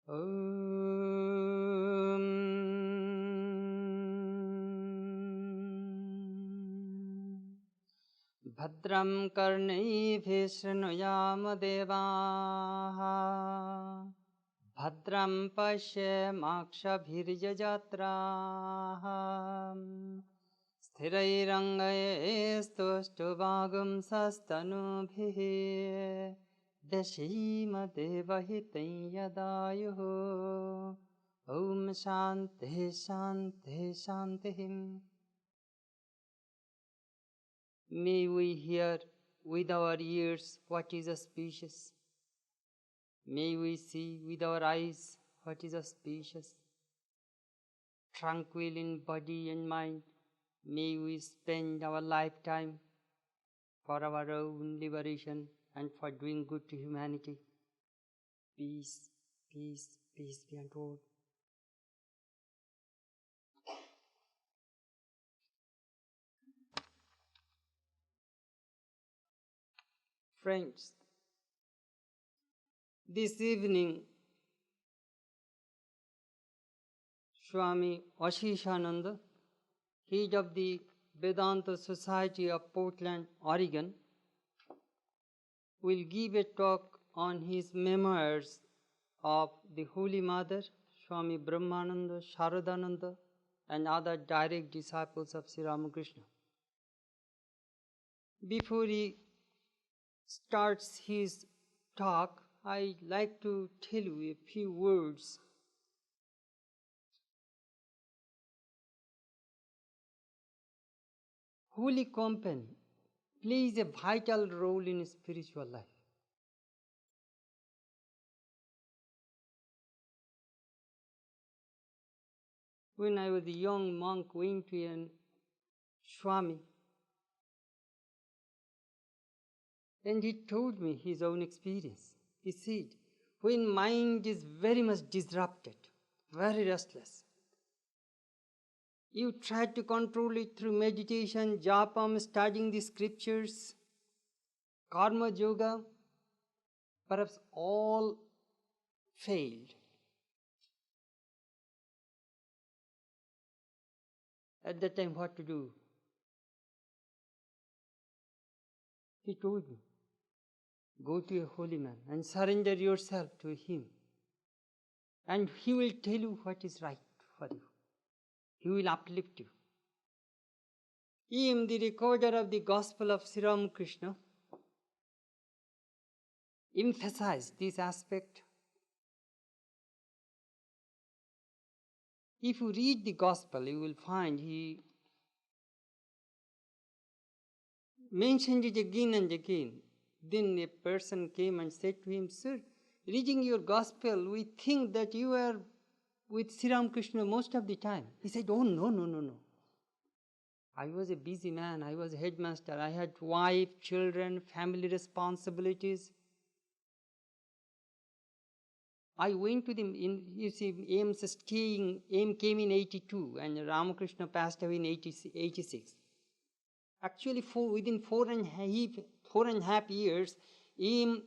Om Bhadram Karnaihi Shrunuyama Devaha Bhadram Pashyamakshabhiryajatraha Sthirairangayestuষ্টुवागुं sastanubhihi Dashima Devahitai Yadayuhu Om Shanti Shanti Shantihim. May we hear with our ears what is auspicious. May we see with our eyes what is auspicious. Tranquil in body and mind, may we spend our lifetime for our own liberation and for doing good to humanity. Peace, peace, peace be unto all. Friends, this evening, Swami Aseshananda, head of the Vedanta Society of Portland, Oregon, will give a talk on his memoirs of the Holy Mother, Swami Brahmananda, Sharadananda, and other direct disciples of Sri Ramakrishna. Before he starts his talk, I'd like to tell you a few words. Holy company plays a vital role in spiritual life. When I was a young monk, went to a Swami, and he told me his own experience. He said, when mind is very much disrupted, very restless, you try to control it through meditation, japam, studying the scriptures, karma yoga, perhaps all failed. At that time, what to do? He told me, go to a holy man and surrender yourself to him. And he will tell you what is right for you. He will uplift you. I am the recorder of the Gospel of Sri Ramakrishna. Emphasize this aspect. If you read the Gospel, you will find he mentioned it again and again. Then a person came and said to him, sir, reading your Gospel, we think that you are with Sri Ramakrishna most of the time. He said, oh, no. I was a busy man. I was a headmaster. I had wife, children, family responsibilities. I went to them in, you see, AIM came in 82 and Ramakrishna passed away in 86. Actually, within four and a half years, AIM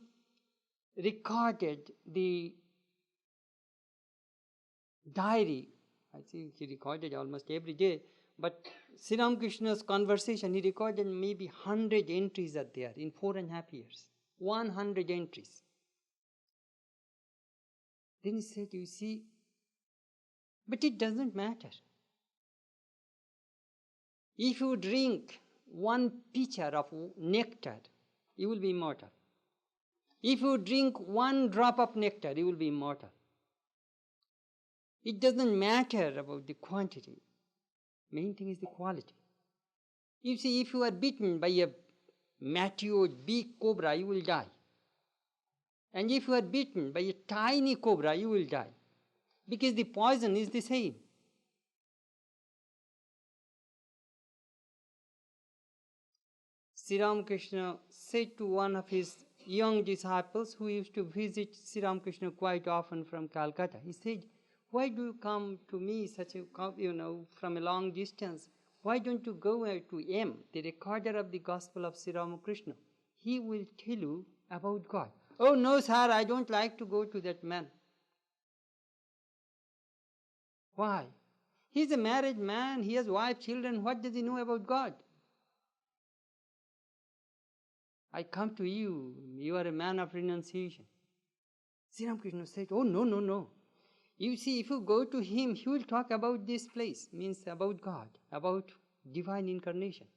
recorded the diary. I think he recorded almost every day. But Sri Ramakrishna's conversation, he recorded maybe 100 entries are there in 4.5 years. 100 entries. Then he said, you see, but it doesn't matter. If you drink one pitcher of nectar, you will be immortal. If you drink one drop of nectar, you will be immortal. It doesn't matter about the quantity. Main thing is the quality. You see, if you are bitten by a matured big cobra, you will die. And if you are bitten by a tiny cobra, you will die. Because the poison is the same. Sri Ramakrishna said to one of his young disciples who used to visit Sri Ramakrishna quite often from Calcutta, he said, why do you come to me from a long distance? Why don't you go to M, the recorder of the Gospel of Sri Ramakrishna? He will tell you about God. Oh, no, sir, I don't like to go to that man. Why? He's a married man, he has wife, children, what does he know about God? I come to you, you are a man of renunciation. Sri Ramakrishna said, oh, no, no, no. You see, if you go to him, he will talk about this place, means about God, about divine incarnation.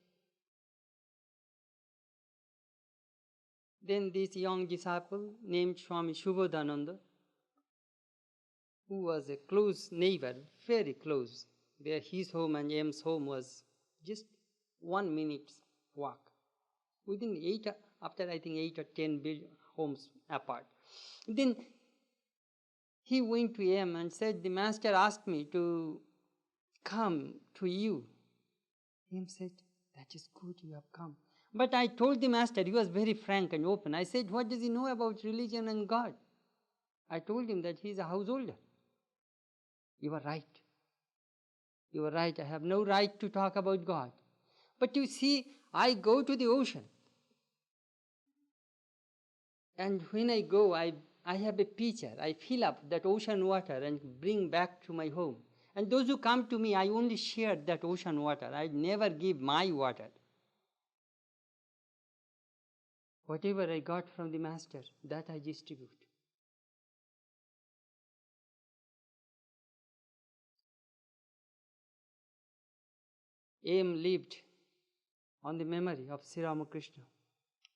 Then this young disciple named Swami Shubodhananda, who was a close neighbor, very close, where his home and M's home was just 1 minute's walk. Within after I think 8 or 10 homes apart. Then he went to M and said, the master asked me to come to you. M said, that is good, you have come. But I told the master, he was very frank and open. I said, what does he know about religion and God? I told him that he is a householder. You are right. You are right, I have no right to talk about God. But you see, I go to the ocean. And when I go, I have a pitcher. I fill up that ocean water and bring back to my home. And those who come to me, I only share that ocean water. I never give my water. Whatever I got from the master, that I distribute. M lived on the memory of Sri Ramakrishna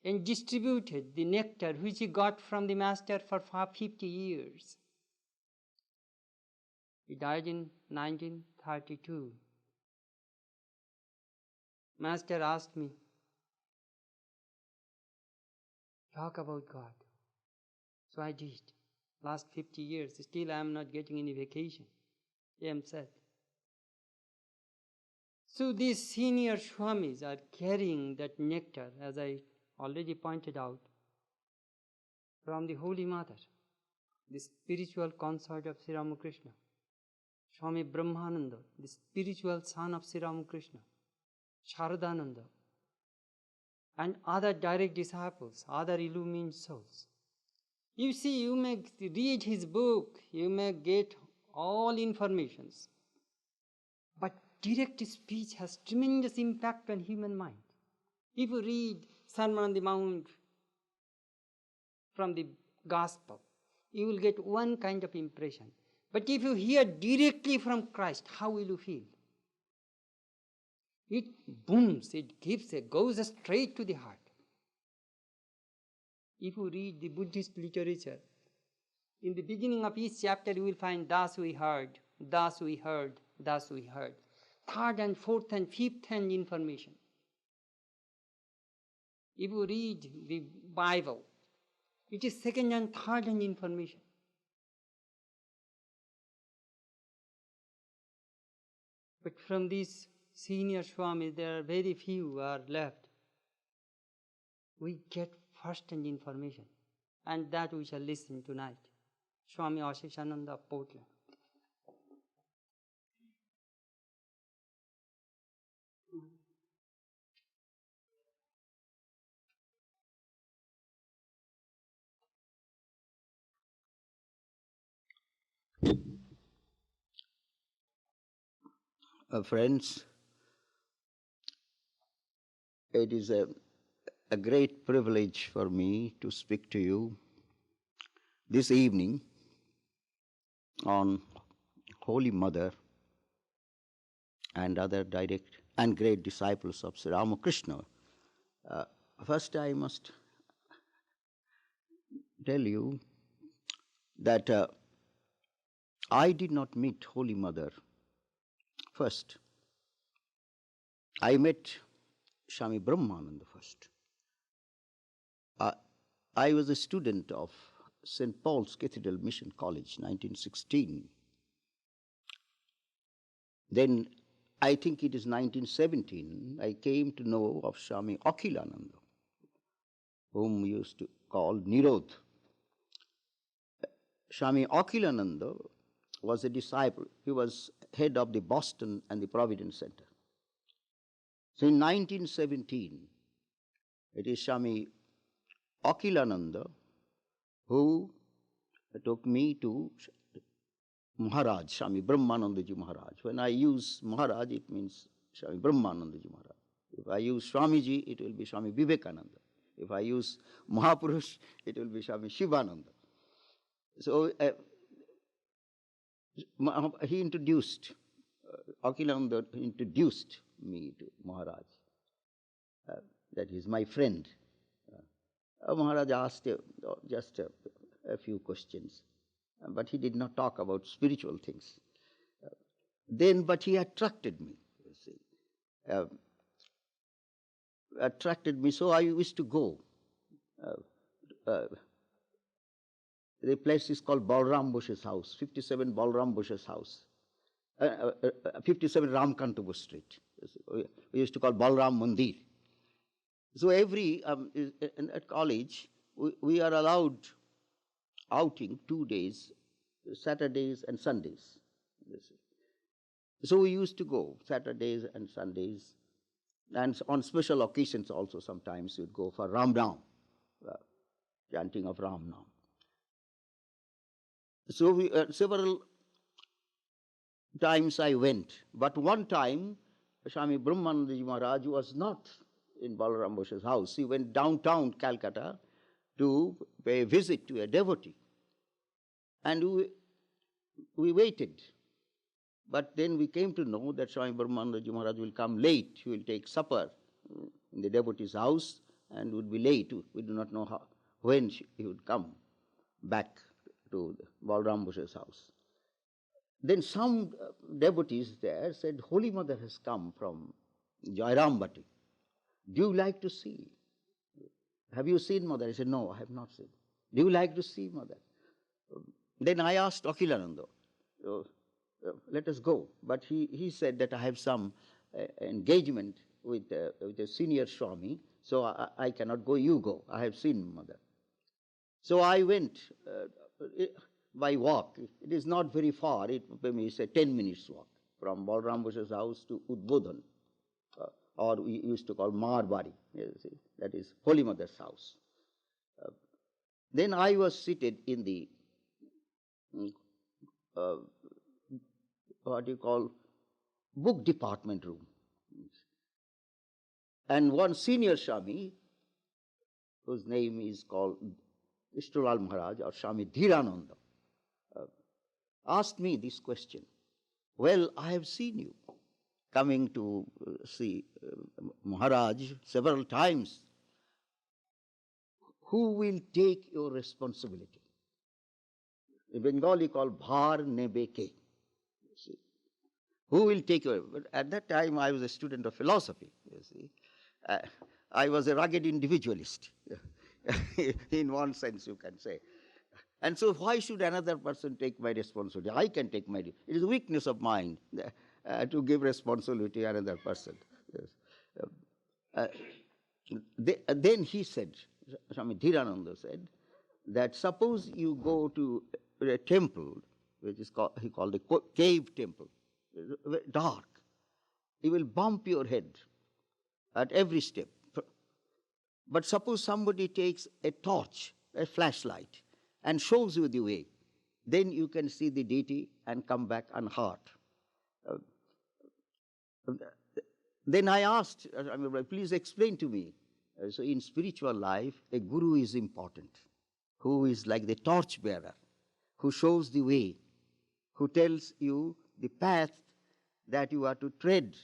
and distributed the nectar which he got from the master for 50 years. He died in 1932. Master asked me, talk about God. So I did. Last 50 years, still I am not getting any vacation. M said. So these senior Swamis are carrying that nectar, as I already pointed out, from the Holy Mother, the spiritual consort of Sri Ramakrishna, Swami Brahmananda, the spiritual son of Sri Ramakrishna, Sharadananda, and other direct disciples, other illumined souls. You see, you may read his book, you may get all informations, but direct speech has tremendous impact on human mind. If you read Sermon on the Mount from the Gospel, you will get one kind of impression. But if you hear directly from Christ, how will you feel? It booms, it goes straight to the heart. If you read the Buddhist literature, in the beginning of each chapter you will find thus we heard, thus we heard, thus we heard. Third and fourth and fifth hand information. If you read the Bible, it is second and third hand information. But from these senior Swamis, there are very few are left. We get first-hand information, and that we shall listen tonight. Swami Aseshananda of Portland. Friends, it is a great privilege for me to speak to you this evening on Holy Mother and other direct and great disciples of Sri Ramakrishna. First, I must tell you that I did not meet Holy Mother first. I met Swami Brahmananda first. I was a student of St. Paul's Cathedral Mission College, 1916. Then, I think it is 1917, I came to know of Swami Akhilananda, whom we used to call Nirodh. Swami Akhilananda was a disciple. He was head of the Boston and the Providence Center. So in 1917, it is Swami Akhilananda who took me to Maharaj, Swami Brahmanandaji Maharaj. When I use Maharaj, it means Swami Brahmanandaji Maharaj. If I use Swamiji, it will be Swami Vivekananda. If I use Mahapurush, it will be Swami Shivananda. So he introduced, Akhilananda introduced me to Maharaj. That is my friend. Maharaj asked just a few questions, but he did not talk about spiritual things. But he attracted me, you see. Attracted me, so I used to go. The place is called Balram Bush's house, 57 Balram Bush's house, 57 Ramkantabu Street. We used to call Balram Mandir. So at college, we are allowed outing 2 days, Saturdays and Sundays. So we used to go Saturdays and Sundays, and on special occasions also sometimes we'd go for Ram Nam, chanting of Ram Nam. So several times I went, but one time Swami Brahmanandaji Maharaj was not in Balaram Bosh's house. He went downtown Calcutta to pay a visit to a devotee. And we waited. But then we came to know that Swami Brahmanandaji Maharaj will come late. He will take supper in the devotee's house and would be late. We do not know when he would come back to Balaram Bosh's house. Then some devotees there said, Holy Mother has come from Jairambati. Do you like to see? Have you seen Mother? I said, no, I have not seen. Do you like to see Mother? Then I asked Akhilananda, let us go. But he said that I have some engagement with a senior Swami, so I cannot go, you go. I have seen Mother. So I went by walk. It is not very far. It is a 10 minutes walk from Balram Bosh's house to Udbodhan, or we used to call Marbari. That is Holy Mother's house. Then I was seated in the book department room. And one senior Swami, whose name is called Ishtulal Maharaj or Swami Dhirananda, asked me this question. Well, I have seen you coming to see Maharaj several times. Who will take your responsibility? In Bengali called Bhar Nebeke. Who will take your... But at that time I was a student of philosophy, you see. I was a rugged individualist, in one sense you can say. And so why should another person take my responsibility? I can take my... It is a weakness of mine to give responsibility to another person. Yes. Then he said, Swami Dhirananda said, that suppose you go to a temple, which is called, he called a cave temple, dark. You will bump your head at every step. But suppose somebody takes a torch, a flashlight, and shows you the way, then you can see the deity and come back unhurt. Then I asked, please explain to me. So in spiritual life, a guru is important, who is like the torch bearer, who shows the way, who tells you the path that you are to tread.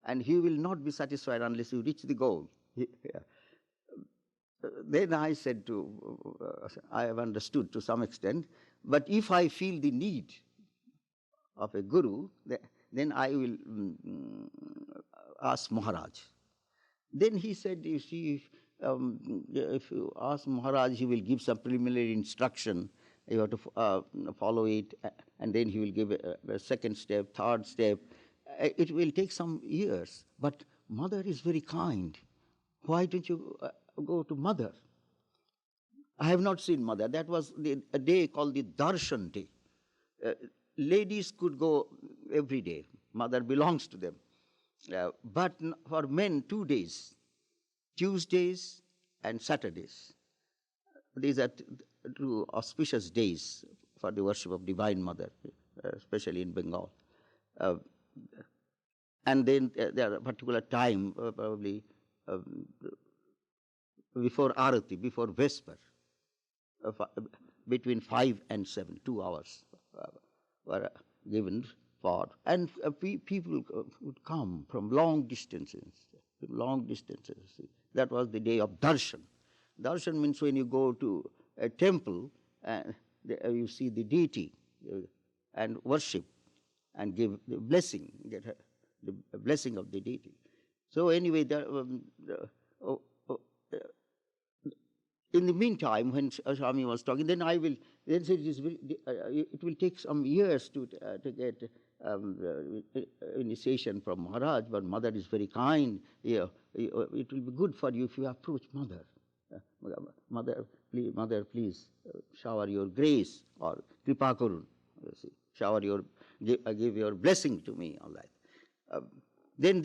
And he will not be satisfied unless you reach the goal. Then I said I have understood to some extent, but if I feel the need of a guru, then I will ask Maharaj. Then he said, you see, if you ask Maharaj, he will give some preliminary instruction. You have to follow it, and then he will give a second step, third step. It will take some years, but Mother is very kind. Why don't you go to Mother? I have not seen Mother. That was a day called the Darshan Day. Ladies could go every day. Mother belongs to them. But for men, 2 days, Tuesdays and Saturdays. These are two auspicious days for the worship of Divine Mother, especially in Bengal. Uh, and then there are a particular time, probably before Arati, before Vesper, between 5 and 7, 2 hours were given for, and people would come from long distances, long distances. That was the day of darshan. Darshan means when you go to a temple and you see the deity and worship and give the blessing, get the blessing of the deity. So anyway, in the meantime, when Swami was talking, then said it will take some years to get initiation from Maharaj, but Mother is very kind. Yeah, it will be good for you if you approach Mother. Mother, please shower your grace or kripa karun. Shower give your blessing to me. All that. Then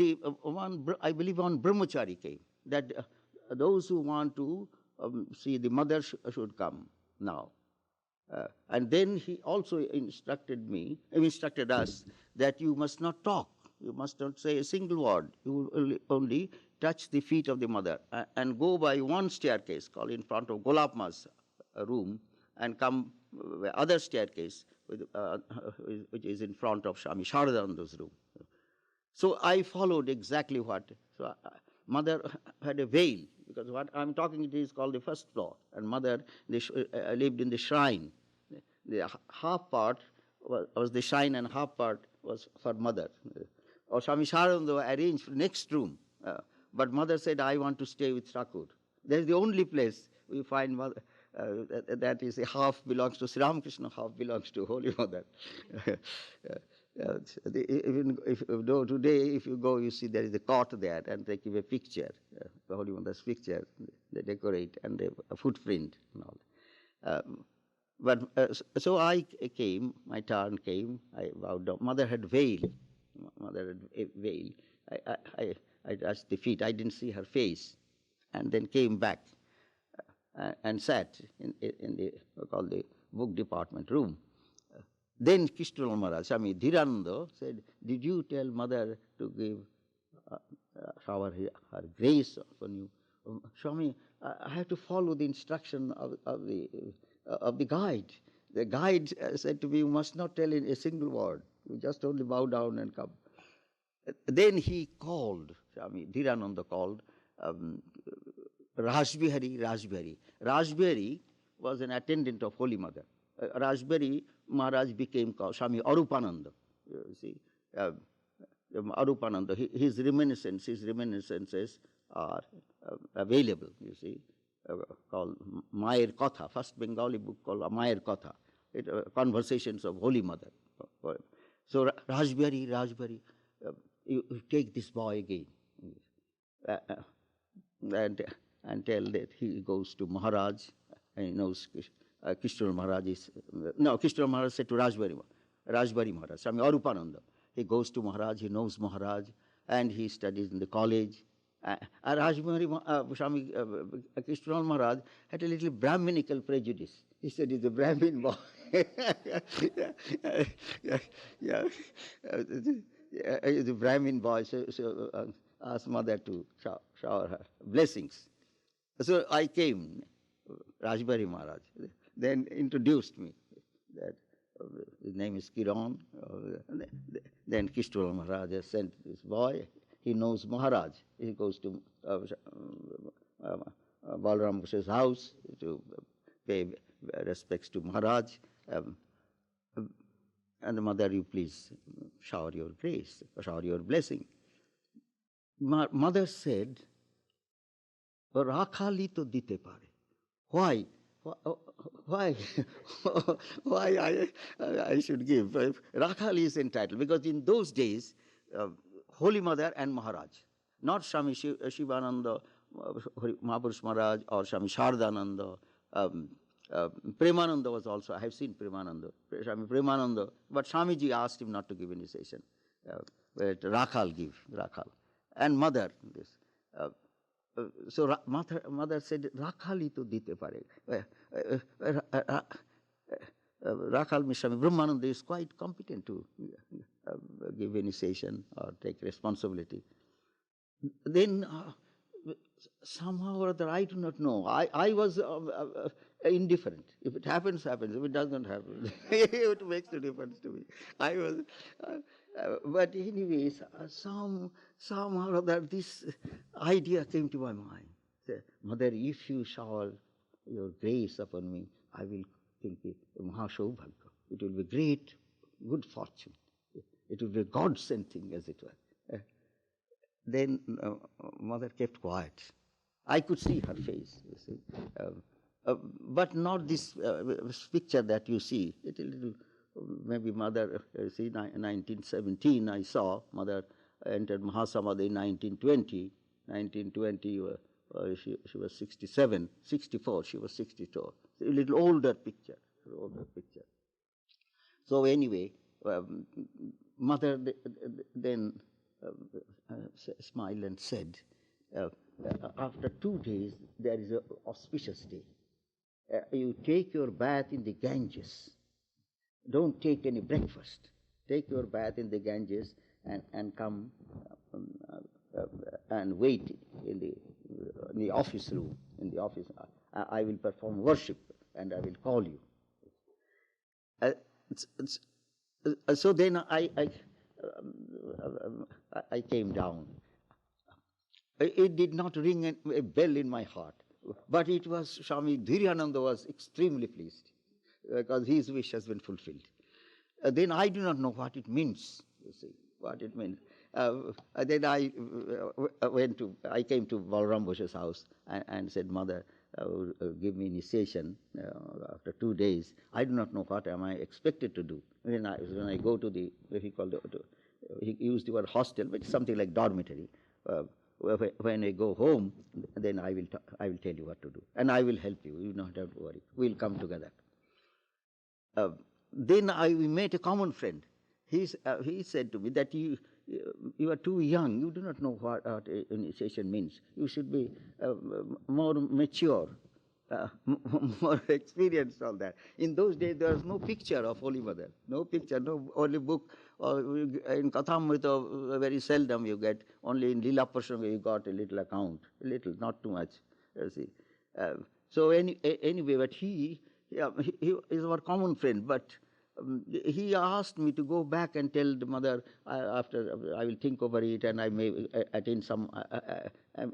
I believe one brahmachari came, that those who want to see the mother should come now. And then he also instructed us that you must not talk. You must not say a single word. You will only touch the feet of the mother and go by one staircase called in front of Golapma's room and come other staircase which is in front of Swami Aseshananda's room. So I followed exactly what. So Mother had a veil, because what I'm talking it is called the first floor, and Mother lived in the shrine. The half part was the shrine and half part was for Mother. Or Swami Aseshananda arranged for next room, but Mother said, I want to stay with Thakur. That is the only place we find Mother. That is, half belongs to Sri Ramakrishna, half belongs to Holy Mother. Even though today, if you go, you see there is a cot there, and they give a picture, the Holy Mother's picture, they decorate, and they have a footprint and all. So I came, my turn came, I bowed down. Mother had veil. Mother had a veil. I touched the feet. I didn't see her face, and then came back and sat in the called the book department room. Then Kishtral Maharaj, Swami Dhirananda, said, did you tell Mother to give shower her grace upon you? Swami, I have to follow the instruction of the guide. The guide said to me, you must not tell a single word. You just only bow down and come. Then he called, Swami Dhirananda called Rajbihari. Rajbihari was an attendant of Holy Mother. Rajbihari Maharaj became called Swami Arupananda. You see, Arupananda, his reminiscences are available, you see, called Mayer Katha, first Bengali book called Mayer Katha, Conversations of Holy Mother. So Rajbihari, you take this boy again, and tell that he goes to Maharaj, and he knows Kishtral Maharaj is, no, Kishtral Maharaj said to Rajbihari Maharaj, Swami Arupananda. He goes to Maharaj, he knows Maharaj, and he studies in the college. Rajbihari, Swami Kishtral Maharaj had a little Brahminical prejudice. He said he's a Brahmin boy. He's a Brahmin boy, so asked Mother to shower her blessings. So I came, Rajbihari Maharaj, then introduced me that his name is Kiran. Then Kishtral Maharaj sent this boy. He knows Maharaj. He goes to Balaram Gosai's house to pay respects to Maharaj. And Mother, you please shower your grace, shower your blessing. Mother said, Rakhali to dite pare. Why? Why? Why I should give? Rakhali is entitled, because in those days, Holy Mother and Maharaj, not Swami Shivananda, Mahapurush Maharaj, or Swami Shardananda. Premananda was also, I have seen Premananda, Swami Premananda, but Swamiji asked him not to give initiation. But Rakhal give, Rakhal. And Mother, this. So Mother said, Rakhali to dite pare. Rakhal Swami Brahmananda is quite competent to give initiation or take responsibility. Then somehow or other, I do not know. I was indifferent. If it happens, happens. If it does not happen, it makes no difference to me. I was, but anyways, somehow or other, this idea came to my mind. Say, Mother, if you shower your grace upon me, I will think Mahashaubhagya. It will be great, good fortune. It will be a God-sent thing, as it were. Then Mother kept quiet. I could see her face, you see. But not this picture that you see. It a little, maybe Mother, see, 1917 I saw, Mother entered Mahasamadhi in 1920. 1920, she was 67, 64, she was 62. A little older picture, So anyway, Mother then smiled and said, after 2 days, there is an auspicious day. You take your bath in the Ganges. Don't take any breakfast. Take your bath in the Ganges and come and wait in the office room. In the office, I will perform worship and I will call you. So then I came down. It did not ring a bell in my heart, but it was Swami Dhiryananda was extremely pleased because his wish has been fulfilled. Then I do not know what it means, you see, what it means. Then I came to Balaram Boshe's house and said, Mother, give me initiation after 2 days. I do not know what am I expected to do. Then when I go to the, he used the word hostel, but it's something like dormitory. When I go home, then I will tell you what to do, and I will help you. You don't have to worry. We'll come together. Then we met a common friend. He said to me that you are too young. You do not know what initiation means. You should be more mature, more experienced. All that. In those days, there was no picture of Holy Mother. No picture. No only book. In Kathamrita, very seldom you get. Only in Lila Prasanga you got a little account. A little, not too much. You see. So anyway, but he is our common friend. But he asked me to go back and tell the Mother after I will think over it and I may attain some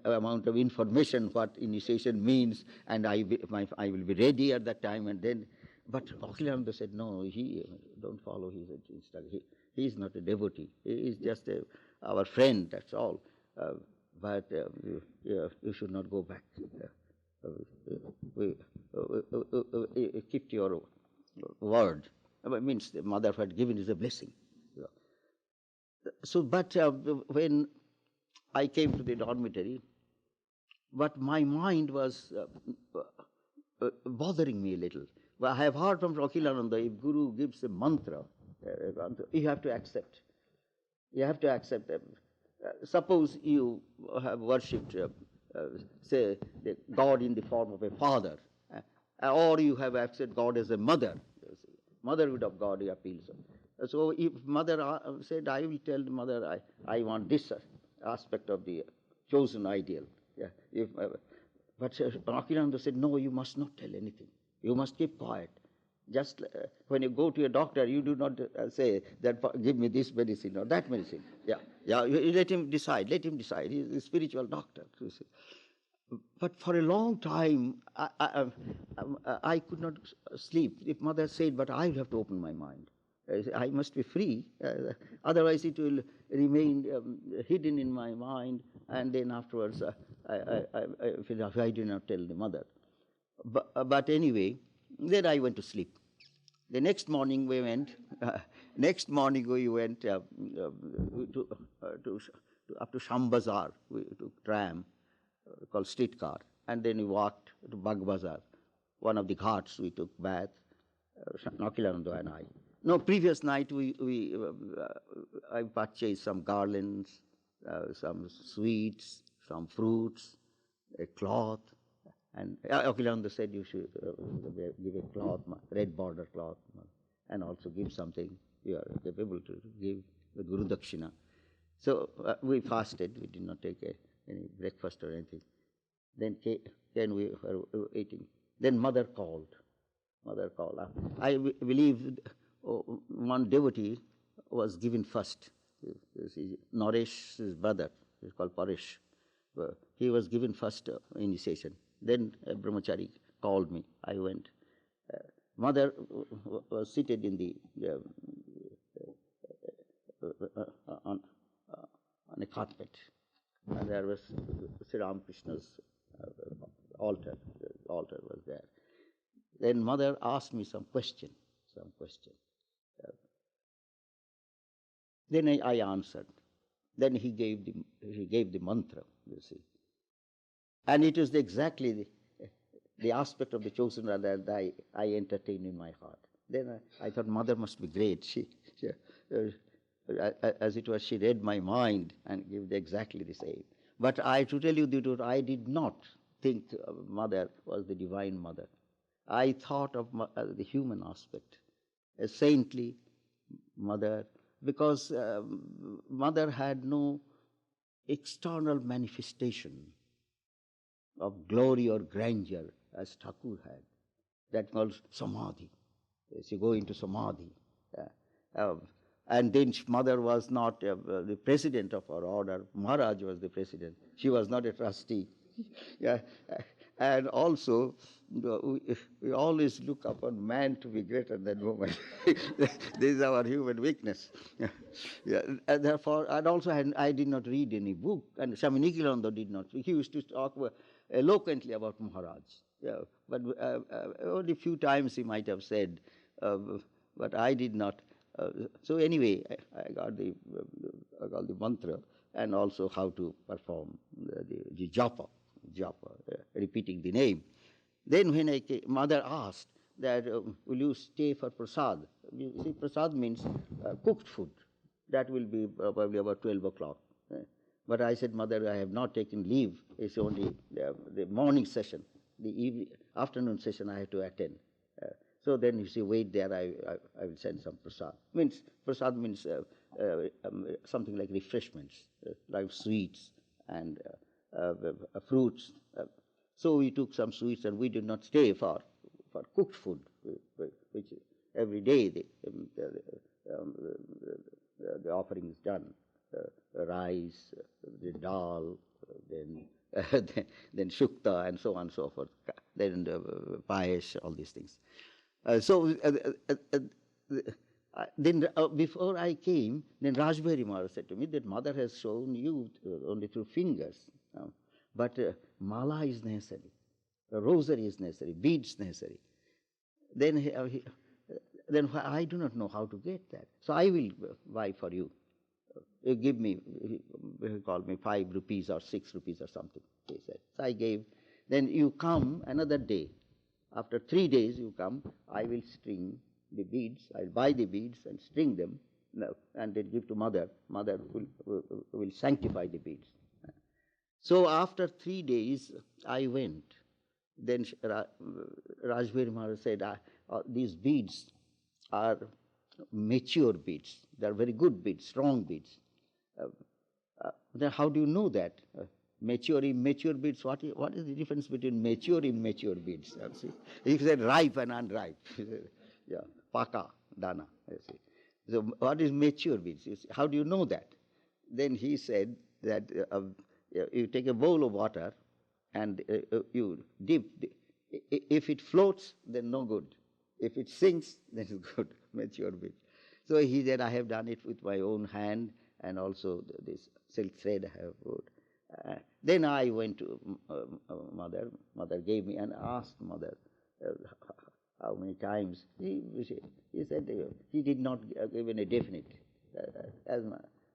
amount of information what initiation means, and I will be ready at that time. And then, but Akhilananda said, no, he don't follow his instruction. He is not a devotee. He is just our friend. That's all. But you should not go back. Keep your word. It means the Mother had given is a blessing. So, but when I came to the dormitory, but my mind was bothering me a little. Well, I have heard from Akhilananda, if Guru gives a mantra, you have to accept. You have to accept them. Suppose you have worshipped, say, the God in the form of a father, or you have accepted God as a mother. Motherhood of God appeals. So if Mother said, I will tell the Mother, I want this aspect of the chosen ideal. Yeah. But Akhilananda said, no, you must not tell anything. You must keep quiet. Just when you go to a doctor, you do not say that give me this medicine or that medicine. Yeah. You let him decide. Let him decide. He is a spiritual doctor. But for a long time, I could not sleep. If Mother said, but I have to open my mind. I must be free. Otherwise, it will remain hidden in my mind. And then afterwards, I did not tell the Mother. But anyway, then I went to sleep. The next morning we went. Up to Shambazar. We took tram called streetcar, and then we walked to Bagh Bazar, one of the ghats. We took bath, Akhilananda and I. No, previous night I purchased some garlands, some sweets, some fruits, a cloth, And Akhilananda said you should give a cloth, red border cloth, and also give something you are capable to give the Guru Dakshina. So we fasted, we did not take any breakfast or anything. Then we were eating. Then mother called. I believe one devotee was given first. Naresh's brother, he's called Paresh. He was given first initiation. Then a brahmachari called me. I went. Mother was seated in the on a carpet, and there was Sri Ramakrishna's altar. The altar was there. Then mother asked me some question. Then I answered. Then he gave the mantra, you see. And it is exactly the aspect of the chosen one that I entertain in my heart. Then I thought mother must be great. She as it was, she read my mind and gave exactly the same. But to tell you the truth, I did not think mother was the divine mother. I thought of the human aspect, a saintly mother, because mother had no external manifestation of glory or grandeur as Thakur had. That calls samadhi. She go into samadhi. And then mother was not the president of our order. Maharaj was the president. She was not a trustee. Yeah. And also, we always look upon man to be greater than woman. This is our human weakness. Yeah. And therefore, and also I did not read any book, and Swami Nikhilananda did not. He used to talk eloquently about Maharaj. Yeah. But only a few times he might have said, but I did not. So anyway, I got the mantra, and also how to perform the japa, repeating the name. Then when mother asked that, will you stay for prasad? You see, prasad means cooked food. That will be probably about 12 o'clock. But I said, mother, I have not taken leave. It's only the morning session. The afternoon session I have to attend. So then you see, wait there, I will send some prasad. Prasad means something like refreshments, like sweets and fruits. So we took some sweets, and we did not stay for cooked food, which every day the offering is done. Rice, the dal, then shukta, and so on and so forth. Then payesh, all these things. Then before I came, then Rajbari Maharaj said to me that mother has shown you only through fingers, but mala is necessary, rosary is necessary, beads necessary. Then I do not know how to get that, so I will buy for you. You give me, he called me 5 rupees or 6 rupees or something, he said. So I gave. Then you come another day. After 3 days you come, I will string the beads, I will buy the beads and string them, and then give to mother. Mother will sanctify the beads. So after 3 days I went. Then Rajbir Maharaj said, these beads are mature beads. They are very good beads, strong beads. Then how do you know that? Mature, immature beads, what is the difference between mature, immature beads? See? He said ripe and unripe. Yeah, paka, dana. See. So what is mature beads? How do you know that? Then he said that you take a bowl of water and you dip. If it floats, then no good. If it sinks, then it's good, mature beads. So he said, I have done it with my own hand, and also this silk thread I have put. Then I went to mother. Mother gave me and asked mother how many times. He said he did not give any definite.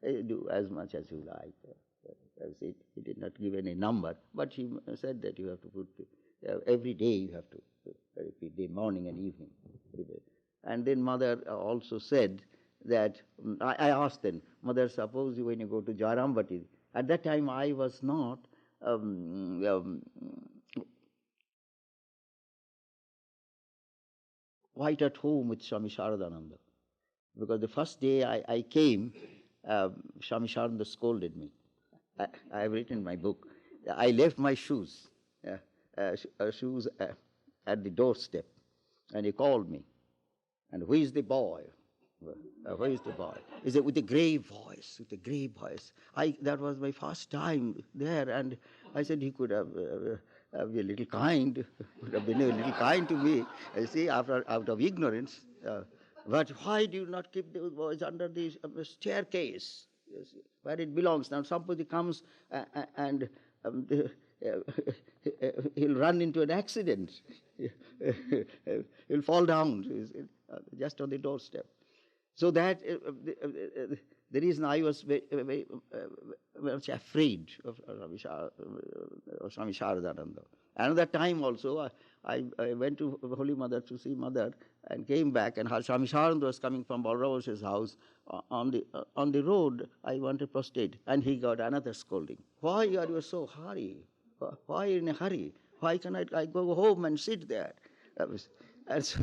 Do as much as you like. He did not give any number, but he said that you have to put every day. You have to repeat the morning and evening. And then mother also said that I asked then, mother, suppose when you go to Jarambati. At that time, I was not quite at home with Swami Sharadananda. Because the first day I came, Swami Sharananda scolded me. I have written in my book. I left my shoes at the doorstep, and he called me. And who is the boy? Where is the boy? He said, with a grave voice, that was my first time there, and I said he could have be a little kind, could have been a little kind to me, you see, out of ignorance. But why do you not keep the boys under the staircase, you see, where it belongs? Now somebody comes and he'll run into an accident. He'll fall down just on the doorstep. So that the reason I was very much afraid of Swami Sharadananda. Another time also, I went to Holy Mother to see Mother and came back, and Swami Sharananda was coming from Balravash's house. On the road, I wanted prostrate, and he got another scolding. Why are you so hurry? Why in a hurry? Why cannot I go home and sit there? And so,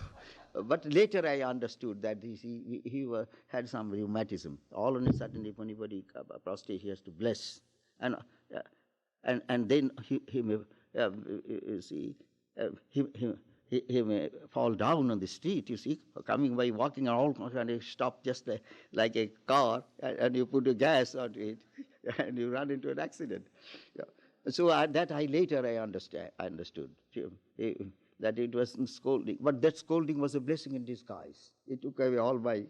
but later I understood that he had some rheumatism. All on a sudden, if anybody prostrate, he has to bless, and then he may he may fall down on the street. You see, coming by walking all, and he stop just like a car, and you put a gas onto it, and you run into an accident. Yeah. So that later I understood. That it wasn't scolding, but that scolding was a blessing in disguise. It took away all my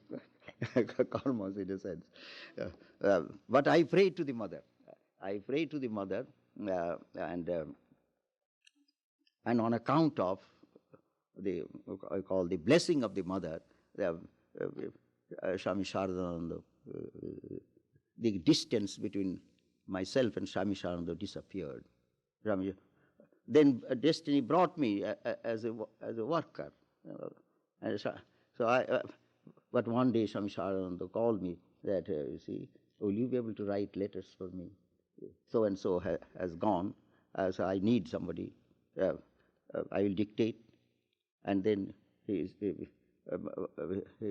karmas, in a sense. But I prayed to the Mother. And on account of I call the blessing of the Mother, Swami Sharadananda, the distance between myself and Swami Sharadananda disappeared. Then destiny brought me as a worker. But one day Swami Sharadananda called me that, you see, will you be able to write letters for me? So and so has gone, so I need somebody. I will dictate. And then he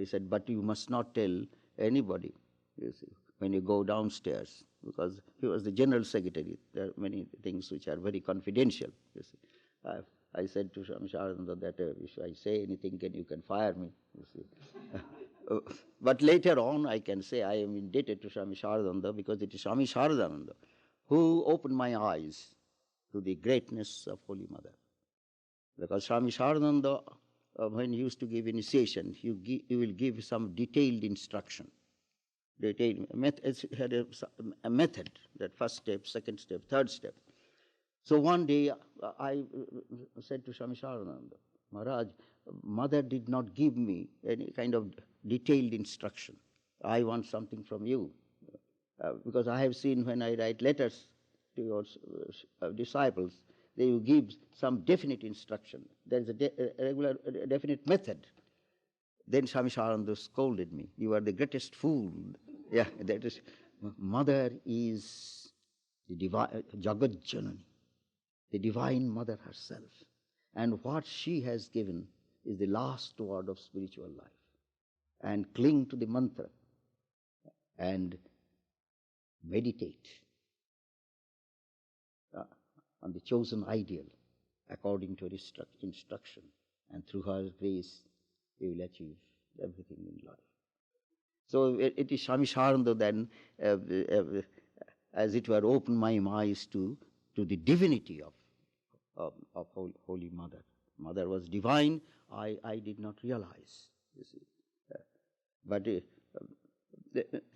said, but you must not tell anybody, you see, when you go downstairs, because he was the general secretary. There are many things which are very confidential, you see. I said to Swami Sharadananda that if I say anything, you can fire me, you see. But later on, I can say I am indebted to Swami Sharadananda, because it is Swami Sharadananda who opened my eyes to the greatness of Holy Mother. Because Swami Sharadananda, when he used to give initiation, he will give some detailed instruction. It had a method, that first step, second step, third step. So one day I said to Swami Sharadananda, Maharaj, Mother did not give me any kind of detailed instruction. I want something from you. Because I have seen when I write letters to your disciples, they will give some definite instruction. There is a regular, definite method. Then Swami Sharadananda scolded me. You are the greatest fool. Yeah, that is, Mother is the divine, Jagat Janani, the Divine Mother herself. And what she has given is the last word of spiritual life. And cling to the mantra and meditate on the chosen ideal according to her instruction. And through her grace, you will achieve everything in life. So it is Swami Sharadananda then, as it were, opened my eyes to the divinity of Holy Mother. Mother was divine. I did not realize, you see. But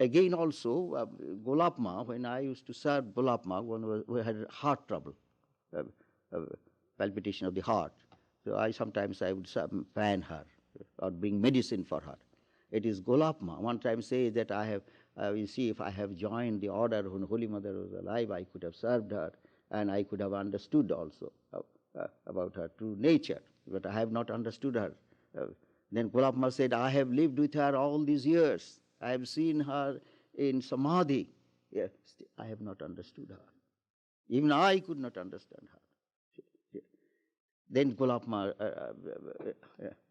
again also, Golapma, when I used to serve Golapma, when we had heart trouble, palpitation of the heart, so sometimes I would fan her or bring medicine for her. It is Golapma. One time say that I have, you see, if I have joined the order when Holy Mother was alive, I could have served her, and I could have understood also about her true nature, but I have not understood her. Then Golapma said, I have lived with her all these years. I have seen her in Samadhi. Yes, I have not understood her. Even I could not understand her. Then Gulabma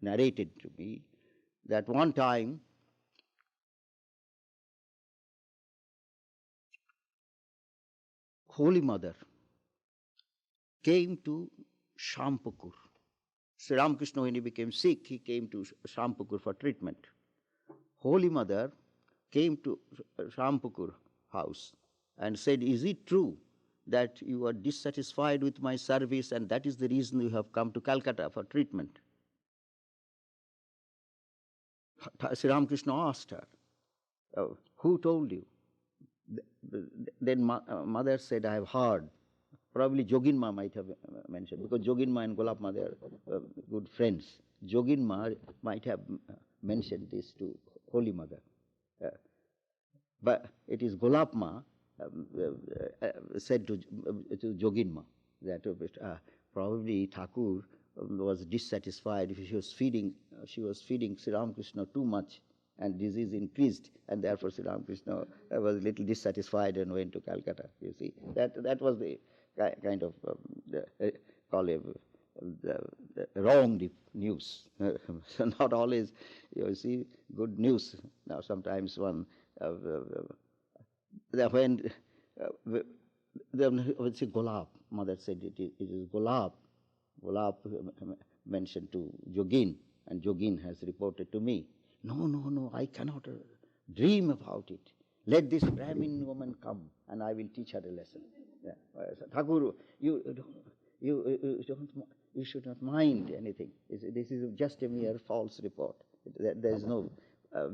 narrated to me that one time Holy Mother came to Shampakur. Sri Ramakrishna, when he became sick, he came to Shampakur for treatment. Holy Mother came to Shampakur house and said, "Is it true that you are dissatisfied with my service and that is the reason you have come to Calcutta for treatment?" Sri Ramakrishna asked her, "Who told you?" Then mother said, "I have heard." Probably Joginma might have mentioned, because Joginma and Golapma, they are good friends. Joginma might have mentioned this to Holy Mother. But it is Golapma said to Joginma that probably Thakur was dissatisfied. She was feeding Sri Ramakrishna too much, and disease increased, and therefore Sri Ramakrishna was a little dissatisfied and went to Calcutta. You see, that was the kind of call it the wrong news. So not always, you see, good news. Now sometimes one when say Golab, mother said it is Golab. Golab mentioned to Jogin, and Jogin has reported to me. No, I cannot dream about it. Let this Brahmin woman come, and I will teach her a lesson. Yeah. Thakur, you should not mind anything. This is just a mere false report. There is no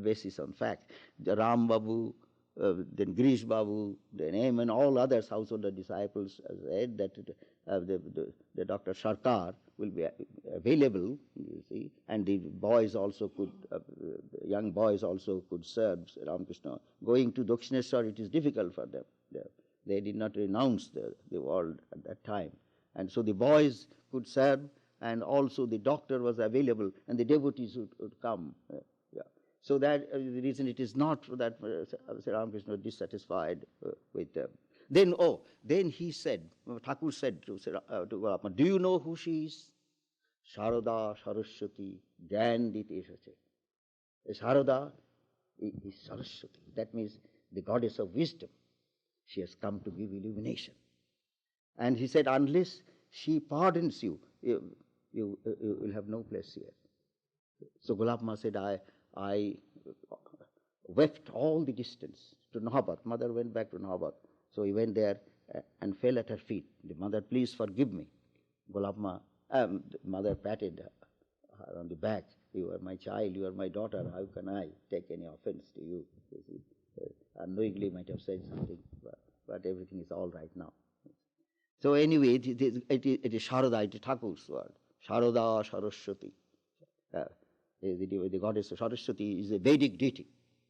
basis on fact. The Ram Babu, then Girish Babu, then Amen, all others, householder disciples said that the Dr. Sarkar will be available, you see, and the boys also could, young boys also could serve Ramakrishna. Going to Dakshineshwar, it is difficult for them. They did not renounce the world at that time. And so the boys could serve, and also the doctor was available, and the devotees would come. So that the reason it is not that Sri Ramakrishna was dissatisfied with them. Then he said, Thakur said to Golapma, "Do you know who she is? Sharada Saraswati Jayandit Esache." Sharada is Saraswati. That means the goddess of wisdom. She has come to give illumination. And he said, unless she pardons you, you will have no place here. So Golapma said, I wept all the distance to Nahabad. Mother went back to Nahabad. So he went there and fell at her feet. The mother, "Please forgive me." Golapma, mother patted her on the back. "You are my child, you are my daughter. How can I take any offense to you?" You see, unknowingly might have said something, but everything is all right now. So anyway, it is Sharada, it is Thakur's word. Sharada Saraswati. The goddess of Saraswati is a Vedic deity.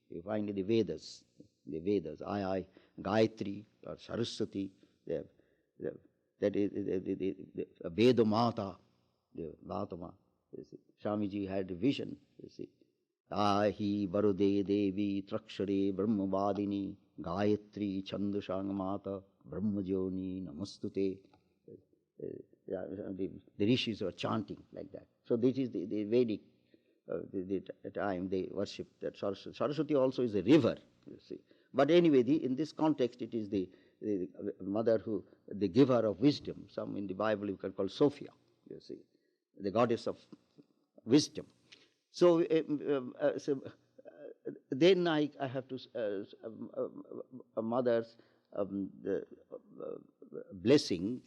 You find in the Vedas, Gayatri or Saraswati, that is the Veda Mata, the Vatama. Swamiji had a vision, you see. Ahi Barude Devi Trakshare Brahmavadini Gayatri Chandra Mata Brahmajoni Namastute. The rishis were chanting like that. So this is the Vedic the time they worship that Saraswati. Saraswati also is a river, you see. But anyway, in this context, it is the mother who, the giver of wisdom. Some in the Bible you can call Sophia, you see, the goddess of wisdom. So, then I have to mother's blessing,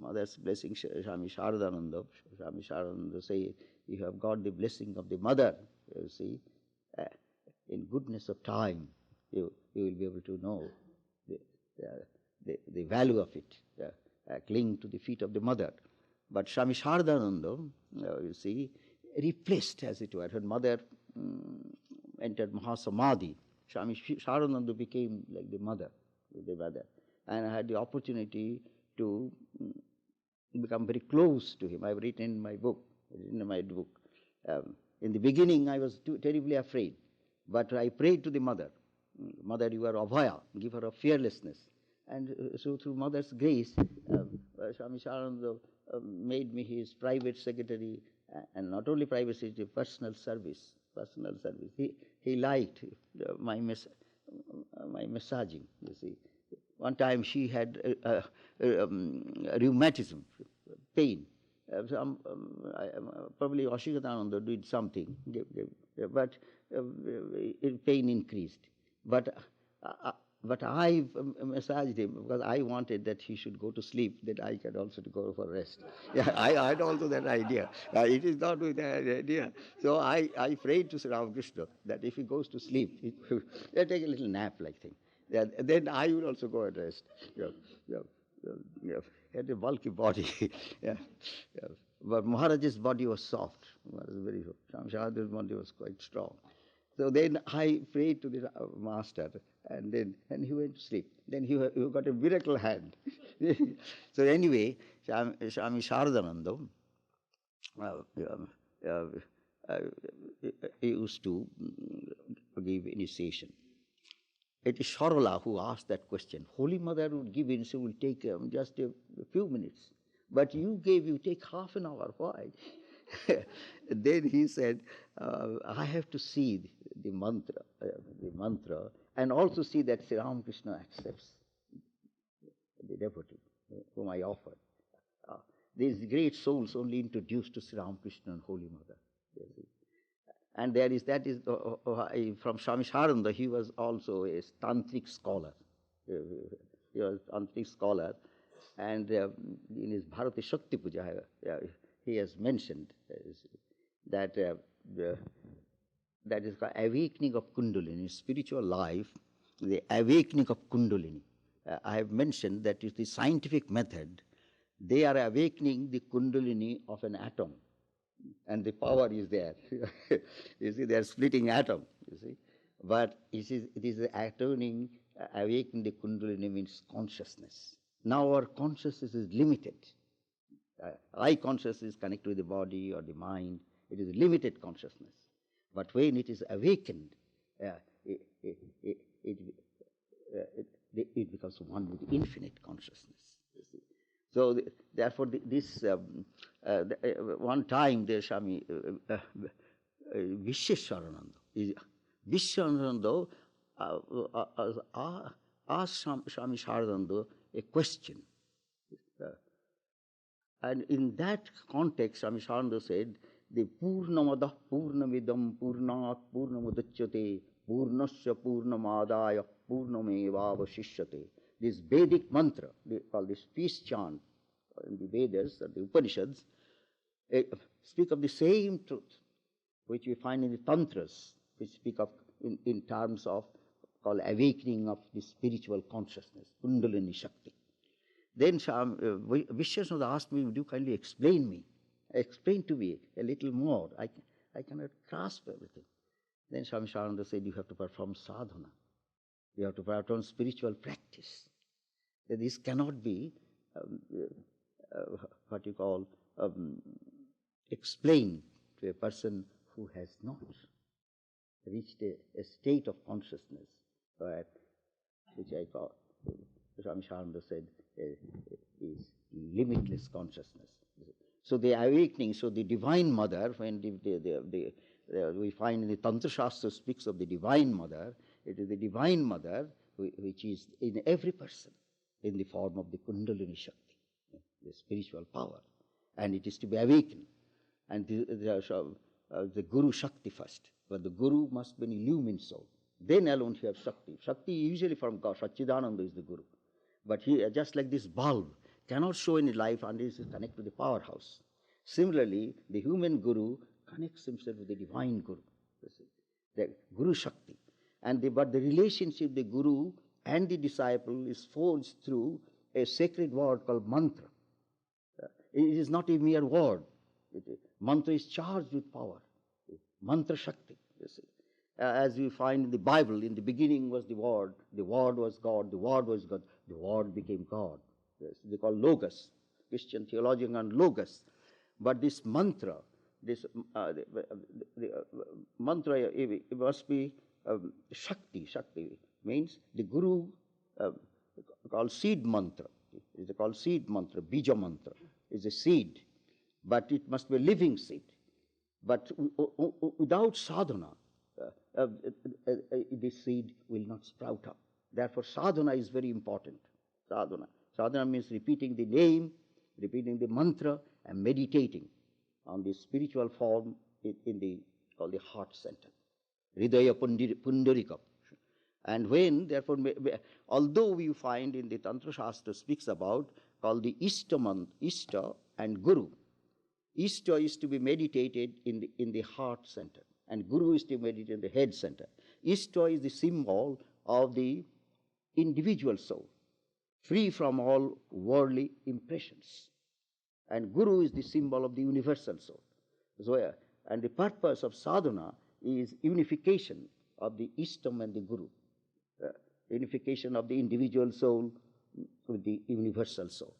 Swami Sharadananda. Swami Sharadananda say, you have got the blessing of the mother, you see. In goodness of time, you will be able to know the value of it. Cling to the feet of the mother. But Swami Sharadananda, you see, replaced, as it were. Her mother entered Mahasamadhi. Swami Sharadananda became like the mother, and I had the opportunity to become very close to him. I've written in my book. In the beginning, I was terribly afraid, but I prayed to the mother. Mother, you are Abhaya, give her a fearlessness. And so through mother's grace, Swami Sharananda made me his private secretary, and not only private secretary, personal service. Personal service. He liked my massaging. You see, one time she had rheumatism, pain. Probably Aseshananda did something, but pain increased. But I massaged him because I wanted that he should go to sleep, that I can also to go for rest. Yeah, I had also that idea. It is not with that idea. So I prayed to Sri Ramakrishna that if he goes to sleep, he'll take a little nap like thing. Yeah, then I will also go and rest. Yeah, yeah, yeah. He had a bulky body. Yeah, yeah. But Maharaj's body was soft. Was very soft. Swami body was quite strong. So then I prayed to the master, and he went to sleep. Then he got a miracle hand. So anyway, Swami Aseshananda used to give initiation. It is Sarala who asked that question. Holy Mother would give initiation, will take just a few minutes. But you take half an hour. Why? Then he said, I have to see the mantra, and also see that Sri Ramakrishna accepts the devotee whom I offered. These great souls only introduced to Sri Ramakrishna and Holy Mother. And that is from Swami Aseshananda. He was also a tantric scholar. He was a tantric scholar, and in his Bharati Shakti Puja, he has mentioned that that is called awakening of Kundalini, spiritual life, the awakening of Kundalini. I have mentioned that is the scientific method. They are awakening the Kundalini of an atom, and the power is there. You see, they are splitting atom, you see. But it is awakening the Kundalini means consciousness. Now our consciousness is limited. I consciousness is connected with the body or the mind. It is limited consciousness. But when it is awakened, it becomes one with infinite consciousness. You see. So therefore, this one time there, Swami Vishesharananda asked Swami Aseshananda a question. And in that context, Swami Aseshananda said, the Purnamada Purnamidam Purnat Purnamudachyate Purnasya Purnamadaya Purnamevavashishyate. This Vedic mantra, they call this peace chant in the Vedas or the Upanishads, speak of the same truth which we find in the Tantras, which speak of in terms of called awakening of the spiritual consciousness, Kundalini Shakti. Then Vishwasnanda asked me, would you kindly explain to me a little more. I cannot grasp everything. Then Swami Aseshananda said, you have to perform sadhana. You have to perform spiritual practice. This cannot be what you call explained to a person who has not reached a state of consciousness, which I call, Swami Aseshananda said, is limitless consciousness. So the awakening, so the Divine Mother, when we find in the Tantra Shastra speaks of the Divine Mother, it is the Divine Mother which is in every person in the form of the Kundalini Shakti, the spiritual power, and it is to be awakened. And the Guru Shakti first, but the Guru must be an illumined soul. Then alone you have Shakti. Shakti usually from God. Satchidananda is the Guru. But he, just like this bulb, cannot show any life unless it is connected to the powerhouse. Similarly, the human Guru connects himself with the Divine Guru, the Guru Shakti. But the relationship the Guru and the disciple is forged through a sacred word called mantra. It is not a mere word. Mantra is charged with power. Mantra Shakti, you see. As we find in the Bible, in the beginning was the Word was God, the Word was God, the Word became God. Yes, they call Logos, Christian theologian and Logos. But this mantra, mantra, it must be Shakti. Shakti means the Guru called seed mantra. It is called seed mantra, Bija mantra. is a seed, but it must be a living seed. But without sadhana, this seed will not sprout up. Therefore, sadhana is very important. Sadhana. Sadhana means repeating the name, repeating the mantra, and meditating on the spiritual form in the called the heart center, Hridaya Pundarika. And when, therefore, although we find in the Tantra Shastra speaks about called the Ishta and Guru. Ishta is to be meditated in the heart center, and Guru is to be meditated in the head center. Ishta is the symbol of the individual soul, free from all worldly impressions. And Guru is the symbol of the universal soul. So, and the purpose of sadhana is unification of the Ishtam and the Guru. Unification of the individual soul with the universal soul.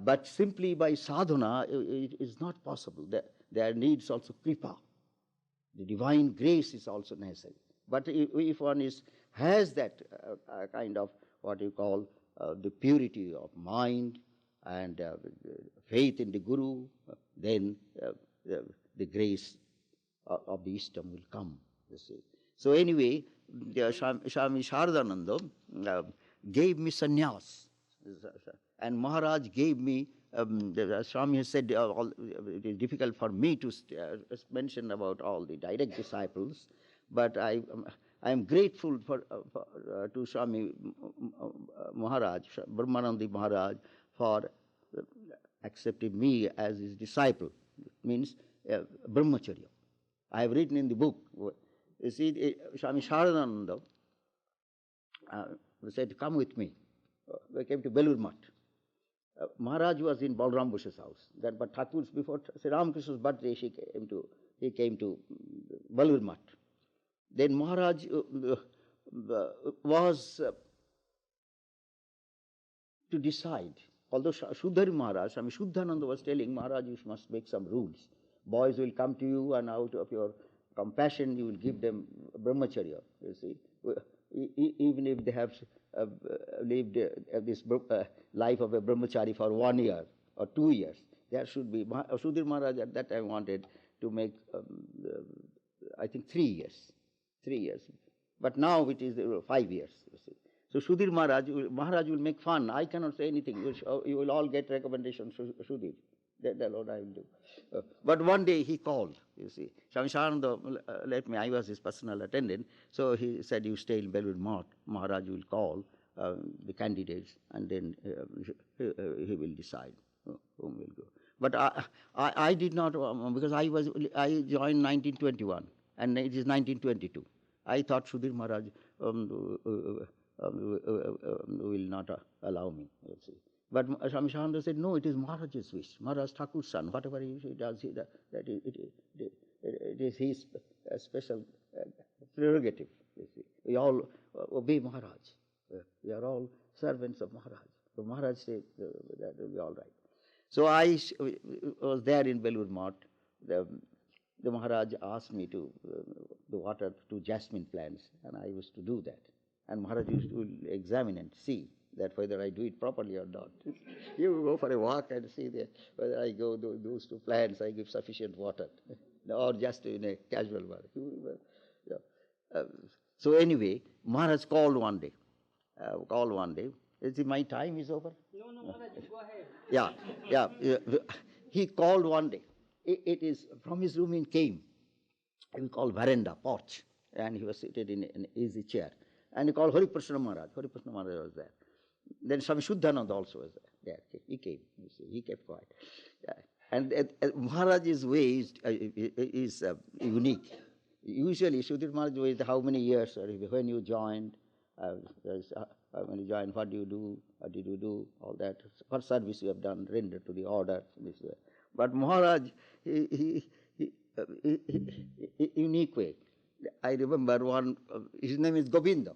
But simply by sadhana, it is not possible. There needs also kripa. The divine grace is also necessary. But if one has that kind of what you call the purity of mind and faith in the Guru, then the grace of the Ishtam will come, you see. So anyway, Swami Aseshananda gave me sannyas, and Maharaj gave me, Swami has said it is difficult for me to mention about all the direct disciples, but I am grateful to Swami Maharaj, Brahmanandi Maharaj, for accepting me as his disciple. It means brahmacharya. I have written in the book. You see, Swami Aseshananda said, come with me. We came to Belur Math. Maharaj was in Balram Bush's house. Then, but Thakur's, before Sri Ramakrishna's birthday, he came to Belur Math. Then Maharaj was to decide. Although Shuddhar Maharaj, Swami Shuddhananda was telling Maharaj, you must make some rules. Boys will come to you, and out of your compassion, you will give them brahmacharya, you see. Even if they have lived this life of a brahmachari for 1 year or 2 years, there should be. Sudhir Maharaj at that time wanted to make, I think, 3 years. 3 years. But now it is 5 years, you see. So Sudhir Maharaj will make fun. I cannot say anything. You will all get recommendation, Sudhir. That alone I will do. But one day he called, you see. Swami Aseshananda let me, I was his personal attendant. So he said, you stay in Belur Math. Maharaj will call the candidates, and then he will decide whom will go. But I did not, because I joined 1921, and it is 1922. I thought Sudhir Maharaj will not allow me, you see. But Swami Aseshananda said, no, it is Maharaj's wish. Maharaj Thakur's son, whatever he does, it is his special prerogative. You see. We all obey Maharaj. We are all servants of Maharaj. So Maharaj said that will be all right. So I was there in Belur Math. The Maharaj asked me to water 2 jasmine plants, and I was to do that. And Maharaj used to examine and see that whether I do it properly or not. You go for a walk and see whether I go those 2 plants, I give sufficient water, or just in a casual work. So anyway, Maharaj called one day. Is it my time is over? No, Maharaj, go ahead. Yeah. He called one day. It is from his room he came. We call veranda, porch, and he was seated in an easy chair. And he called Hariprasna Maharaj. Hariprasna Maharaj was there. Then Swami Shuddhananda also was there. He came. You see, he kept quiet. Yeah. And Maharaj's way is unique. Usually, Sudhir Maharaj way is how many years, or when you joined, when you joined, what do you do, what did you do, all that, what service you have done, rendered to the order. This way. But Maharaj, he unique way. I remember one, his name is Govinda.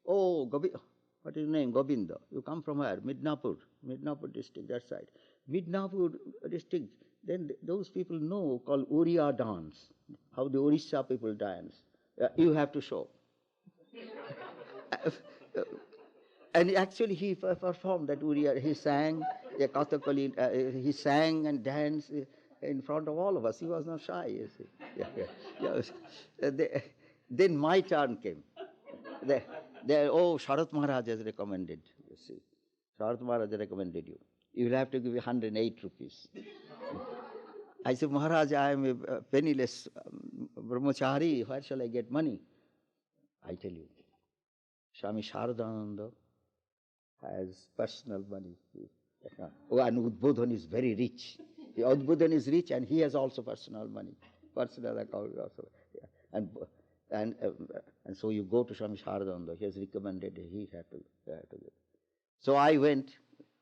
Oh, Govinda. What is his name? Govinda. You come from where? Midnapur district, that side. Midnapur district, then those people know called Oriya dance, how the Orissa people dance. You have to show. And actually he performed that Oriya, he sang, Yeah, Kathakali, he sang and danced in front of all of us. He was not shy, you see. Yeah, yeah. Then my turn came. They, oh, Sharat Maharaj has recommended, you see. Sharat Maharaj recommended you. You will have to give 108 rupees. I said, Maharaj, I am a penniless brahmachari. Where shall I get money? I tell you, Swami Sharadananda has personal money. Oh, and Udbodhan is very rich. Udbodhan is rich and he has also personal money. Personal account also. Yeah. And so you go to Swami Sharadananda. He has recommended he had to give. So I went.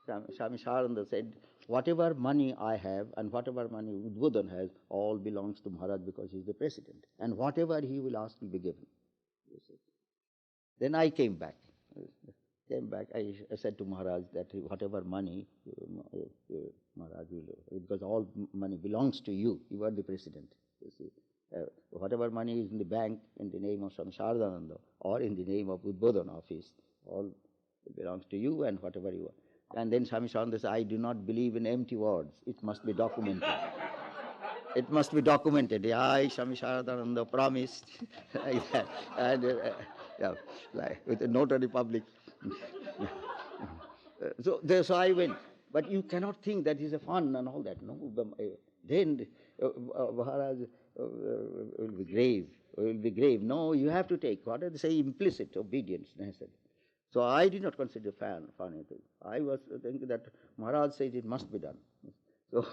Swami Sharananda said, whatever money I have and whatever money Udbodhan has, all belongs to Maharaj because he is the president. And whatever he will ask will be given. Then I came back. I said to Maharaj that whatever money, Maharaj will, because all money belongs to you. You are the president. You see. Whatever money is in the bank in the name of Swami Sharadananda or in the name of Udbodhan office, all belongs to you and whatever you are. And then Swami Sharadananda said, I do not believe in empty words. It must be documented. It must be documented. Yeah, I, Swami Sharadananda, promised. Like that. And yeah, like with a notary public. So I went. But you cannot think that is a fun and all that. No. Then Maharaj will be grave. Will be grave. No, you have to take. What do they say? Implicit obedience necessary. So I did not consider funny thing. I was thinking that Maharaj said it must be done. So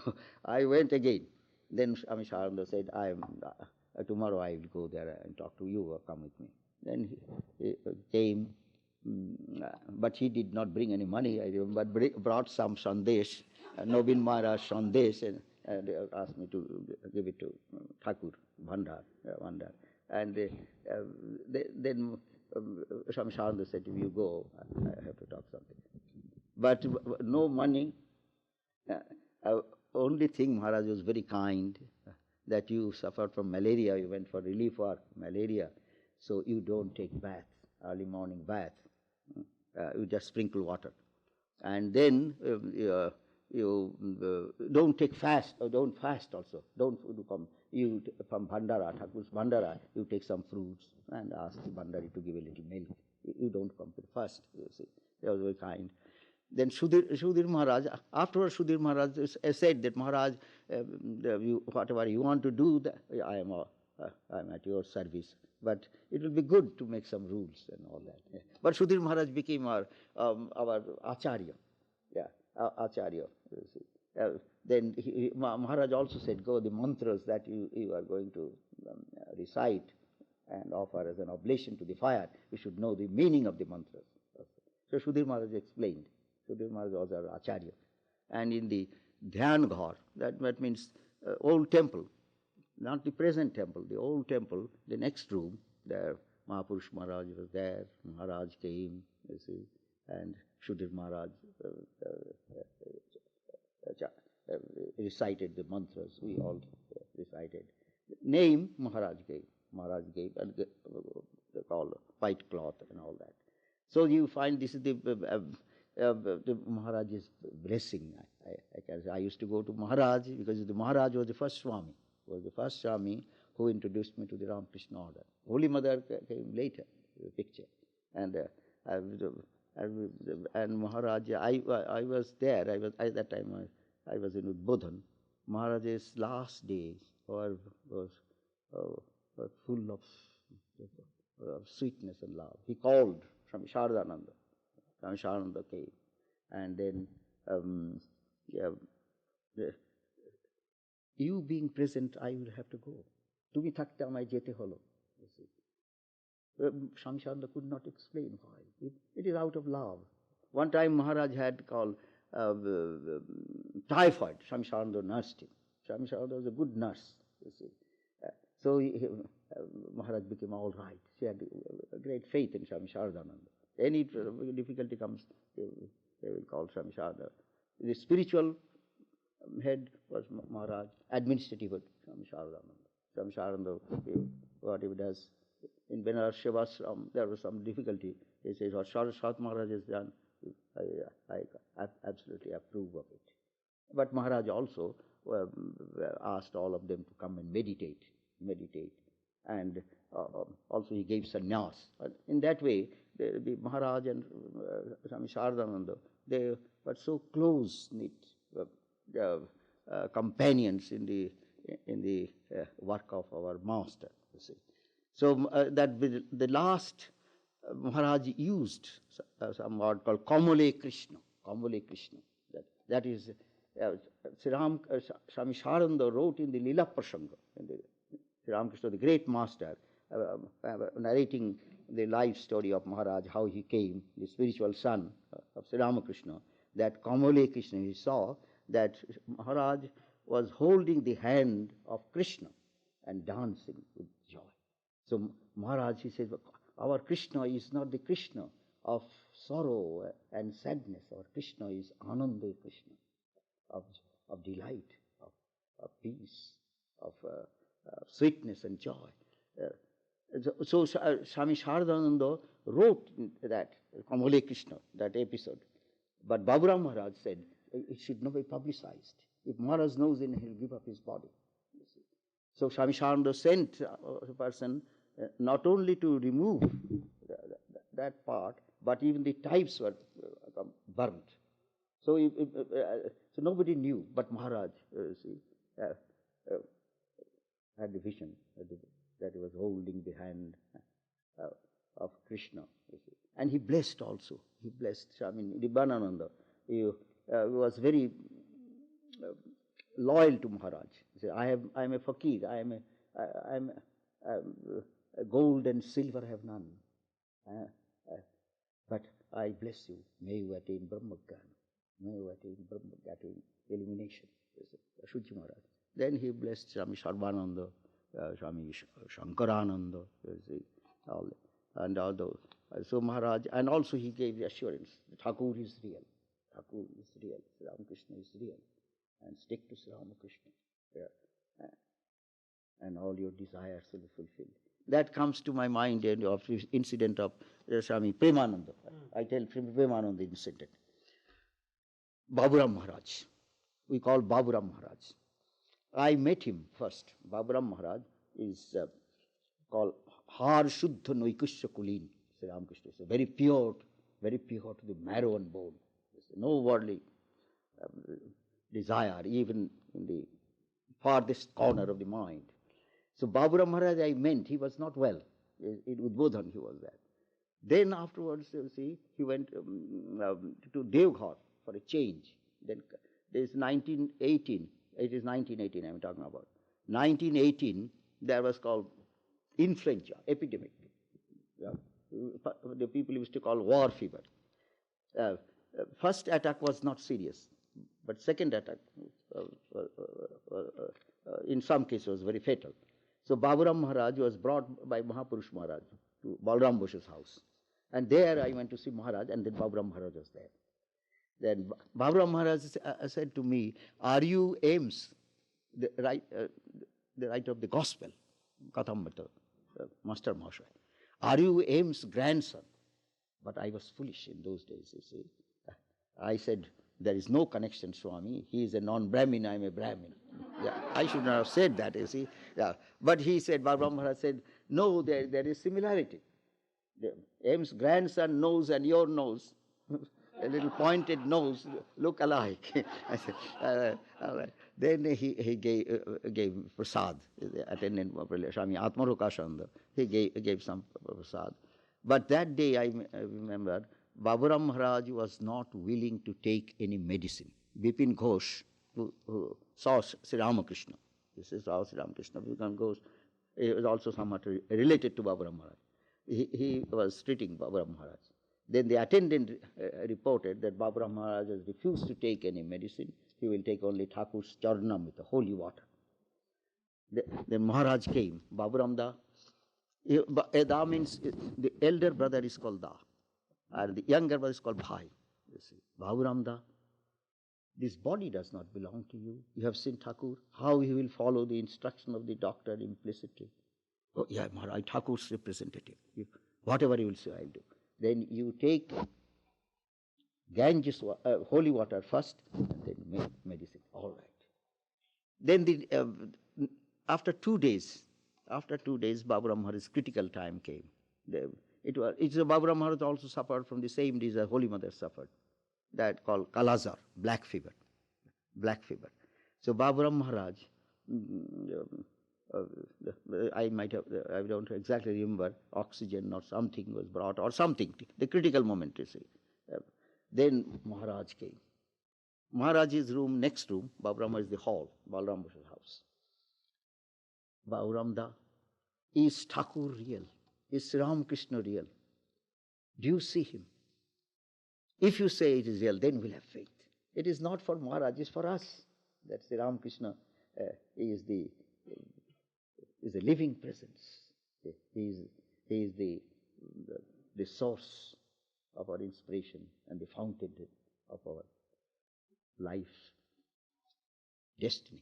I went again. Then Swami Sharananda said, tomorrow I will go there and talk to you or come with me. Then he came, but he did not bring any money, I remember, but brought some sandesh, Nobin Maharaj sandesh, and asked me to give it to Thakur, Bhandar. And then Swami Sharananda said, if you go, I have to talk something. But no money. Only thing, Maharaj was very kind, that you suffered from malaria, you went for relief for malaria, so you don't take bath, early morning bath. You just sprinkle water. And then you don't take fast, or don't fast also. Don't come. You from Bhandara, Thakur's Bhandara, you take some fruits and ask the Bhandari to give a little milk. You don't come to fast, you see. They were very kind. Then Sudhir Maharaj, afterwards Sudhir Maharaj said that Maharaj, whatever you want to do, I am at your service. But it will be good to make some rules and all that. Yeah. But Sudhir Maharaj became our Acharya. Yeah, Acharya. You see. Then Maharaj also said, go, the mantras that you are going to recite and offer as an oblation to the fire, you should know the meaning of the mantras. So Sudhir Maharaj explained. Sudhir Maharaj was our Acharya. And in the Dhyan Ghar, that means old temple, not the present temple, the old temple, the next room, there Mahapurush Maharaj was there, Maharaj came, you see, and Sudhir Maharaj recited the mantras, we all recited. Name Maharaj gave, and they call white cloth and all that. So you find this is the Maharaj's blessing. I can say. I used to go to Maharaj because the Maharaj was the first Swami who introduced me to the Ramakrishna order. Holy Mother came later, the picture. And Maharaj, I was there. At that time I was in Udbodhan. Maharaj's last days were full of sweetness and love. He called from Sharadananda. Swami Aseshananda came, and then you being present, I will have to go. Tumi thakte amai jete holo. Swami Aseshananda could not explain why. It is out of love. One time Maharaj had called typhoid. Swami Aseshananda nursed him. Swami Aseshananda was a good nurse, you see. So Maharaj became all right. She had a great faith in Swami Aseshananda. Any difficulty comes, they will call Swami Aseshananda. The spiritual head was Maharaj, administrative head, Swami Aseshananda. Swami Aseshananda, what he does. In Benares Shivasram, there was some difficulty. He says, what Sharat Maharaj has done, I absolutely approve of it. But Maharaj also asked all of them to come and meditate, and also he gave sannyas. In that way, the Maharaj and Swami Aseshananda, they were so close-knit companions in the work of our master. You see, so that the last Maharaj used some word called Kamale Krishna. Kamale Krishna. That is, Swami Aseshananda wrote in the Lila Prasanga, in the Sri Ramakrishna, the great master, narrating the life story of Maharaj, how he came, the spiritual son of Sri Ramakrishna, that Kamale Krishna, he saw that Maharaj was holding the hand of Krishna and dancing with joy. So Maharaj, he said, our Krishna is not the Krishna of sorrow and sadness. Our Krishna is Ananda Krishna, of delight, of peace, of sweetness and joy. So Swami Aseshananda wrote that, Kamale Krishna, that episode. But Baburam Maharaj said, it should not be publicized. If Maharaj knows, then he'll give up his body. So Swami Aseshananda sent a person not only to remove that part, but even the types were burnt. So, so nobody knew, but Maharaj had the vision that he was holding the hand of Krishna. And he blessed also. He blessed. I mean, Dibanananda, he was very loyal to Maharaj. He said, I am a fakir. I am gold and silver I have none. But I bless you. May you attain Brahmagyan. May you attain Brahmagyan, illumination. Shuchi Maharaj. Then he blessed Swami Sarvananda, Swami Shankarananda, and all those. So Maharaj, and also he gave the assurance, Thakur is real. Thakur is real. Sri Ramakrishna is real. And stick to Sri Ramakrishna. Yeah. And all your desires will be fulfilled. That comes to my mind of the incident of Swami Premananda. I tell Premananda incident. Baburam Maharaj. We call Baburam Maharaj. I met him first. Baburam Maharaj is called Har Shuddha Noikusha Kulin. Sri Ramakrishna is very pure to the marrow and bone. No worldly desire, even in the farthest corner of the mind. So Baburam Maharaj I meant, he was not well. In Udbodhan he was there. Then afterwards, you see, he went to Devghar for a change. Then there is 1918, it is 1918 I'm talking about. 1918, there was called influenza epidemic. Yeah. The people used to call war fever. First attack was not serious, but second attack in some cases was very fatal. So Baburam Maharaj was brought by Mahapurush Maharaj to Balram Bosh's house. And there I went to see Maharaj, and then Baburam Maharaj was there. Then Baburam Maharaj said to me, are you Ames, the writer of the gospel, Kathambata, Master Mahasaya, are you Ames' grandson? But I was foolish in those days, you see. I said, there is no connection, Swami. He is a non-Brahmin, I am a Brahmin. Yeah, I should not have said that, you see. Yeah. But he said, Baburam Maharaj said, no, there is similarity. Ames' grandson nose and your nose, a little pointed nose, look alike. I said, all right. Then he gave prasad, the attendant Swami Atmarokashananda. He gave some prasad. But that day I remember, Baburam Maharaj was not willing to take any medicine. Bipin Ghosh, who saw Sri Ramakrishna, this is how Sri Ramakrishna, Bipin Ghosh, he was also somewhat related to Baburam Maharaj. He was treating Baburam Maharaj. Then the attendant reported that Baburam Maharaj has refused to take any medicine. He will take only Thakur's charnam with the holy water. Then Maharaj came. Baburam Da. Da means the elder brother is called Da, and the younger brother is called Bhai. You see, Baburam Da, this body does not belong to you. You have seen Thakur, how he will follow the instruction of the doctor implicitly. Oh, yeah, Maharaj, Thakur's representative. Whatever you will say, I will do. Then you take Ganges, holy water first, and then medicine. All right. Then after 2 days, Baburam Maharaj's critical time came. Baburam Maharaj also suffered from the same disease Holy Mother suffered, that called Kalazar, black fever. So Baburam Maharaj, I don't exactly remember, oxygen or something was brought or something, the critical moment, you see. Then Maharaj came. Maharaj's room, next room, Baburam is the hall, Balaram Boshe's house. Bauramda, is Thakur real? Is Ramakrishna real? Do you see him? If you say it is real, then we'll have faith. It is not for Maharaj, it's for us. That's the Ramakrishna is the living presence. He is the source of our inspiration and the fountain of our life, destiny.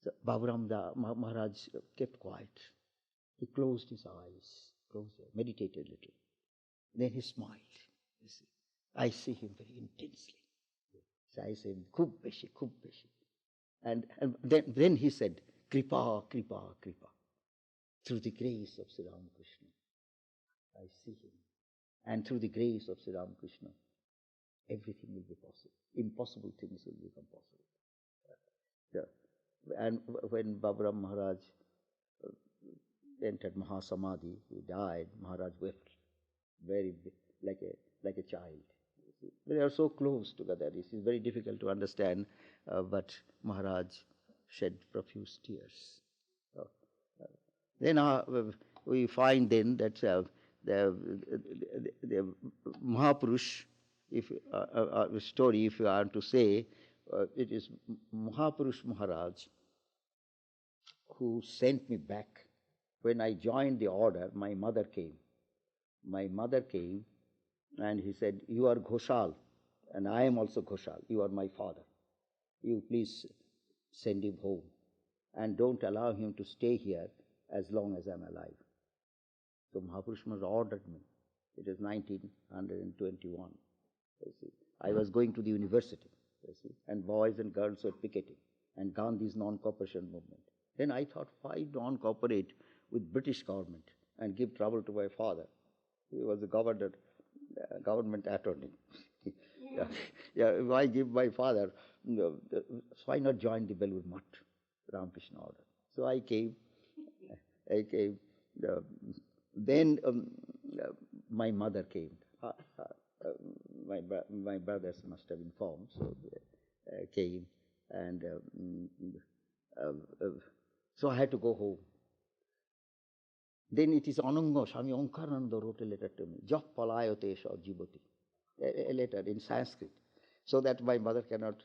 So Baburam Maharaj kept quiet. He closed his eyes, meditated a little. Then he smiled. You see. I see him very intensely. So I say, Khub beshi. And then he said, Kripa. Through the grace of Sri Ramakrishna, I see him. And through the grace of Sri Ramakrishna, everything will be possible. Impossible things will become possible. And when Baburam Maharaj entered Mahasamadhi, he died, Maharaj wept very like a child. They are so close together. This is very difficult to understand, but Maharaj shed profuse tears. Then we find then that the Mahapurush, if a story, if you are to say, it is Mahapurush Maharaj who sent me back. When I joined the order, my mother came. And he said, you are Ghoshal, and I am also Ghoshal. You are my father. You please send him home, and don't allow him to stay here as long as I am alive. So Mahapurush Maharaj ordered me. It is 1921. You see. I was going to the university, you see, and boys and girls were picketing, and Gandhi's non-cooperation movement. Then I thought, why non-cooperate with British government and give trouble to my father? He was a government attorney. Why give my father? Why not join the Belur Math, Ramakrishna order? So I came. Then my mother came. My brothers must have informed, so came, and so I had to go home. Then it is Ananga, Swami Onkarananda wrote a letter to me, Jap Palayote Sha Jiboti, a letter in Sanskrit, so that my mother cannot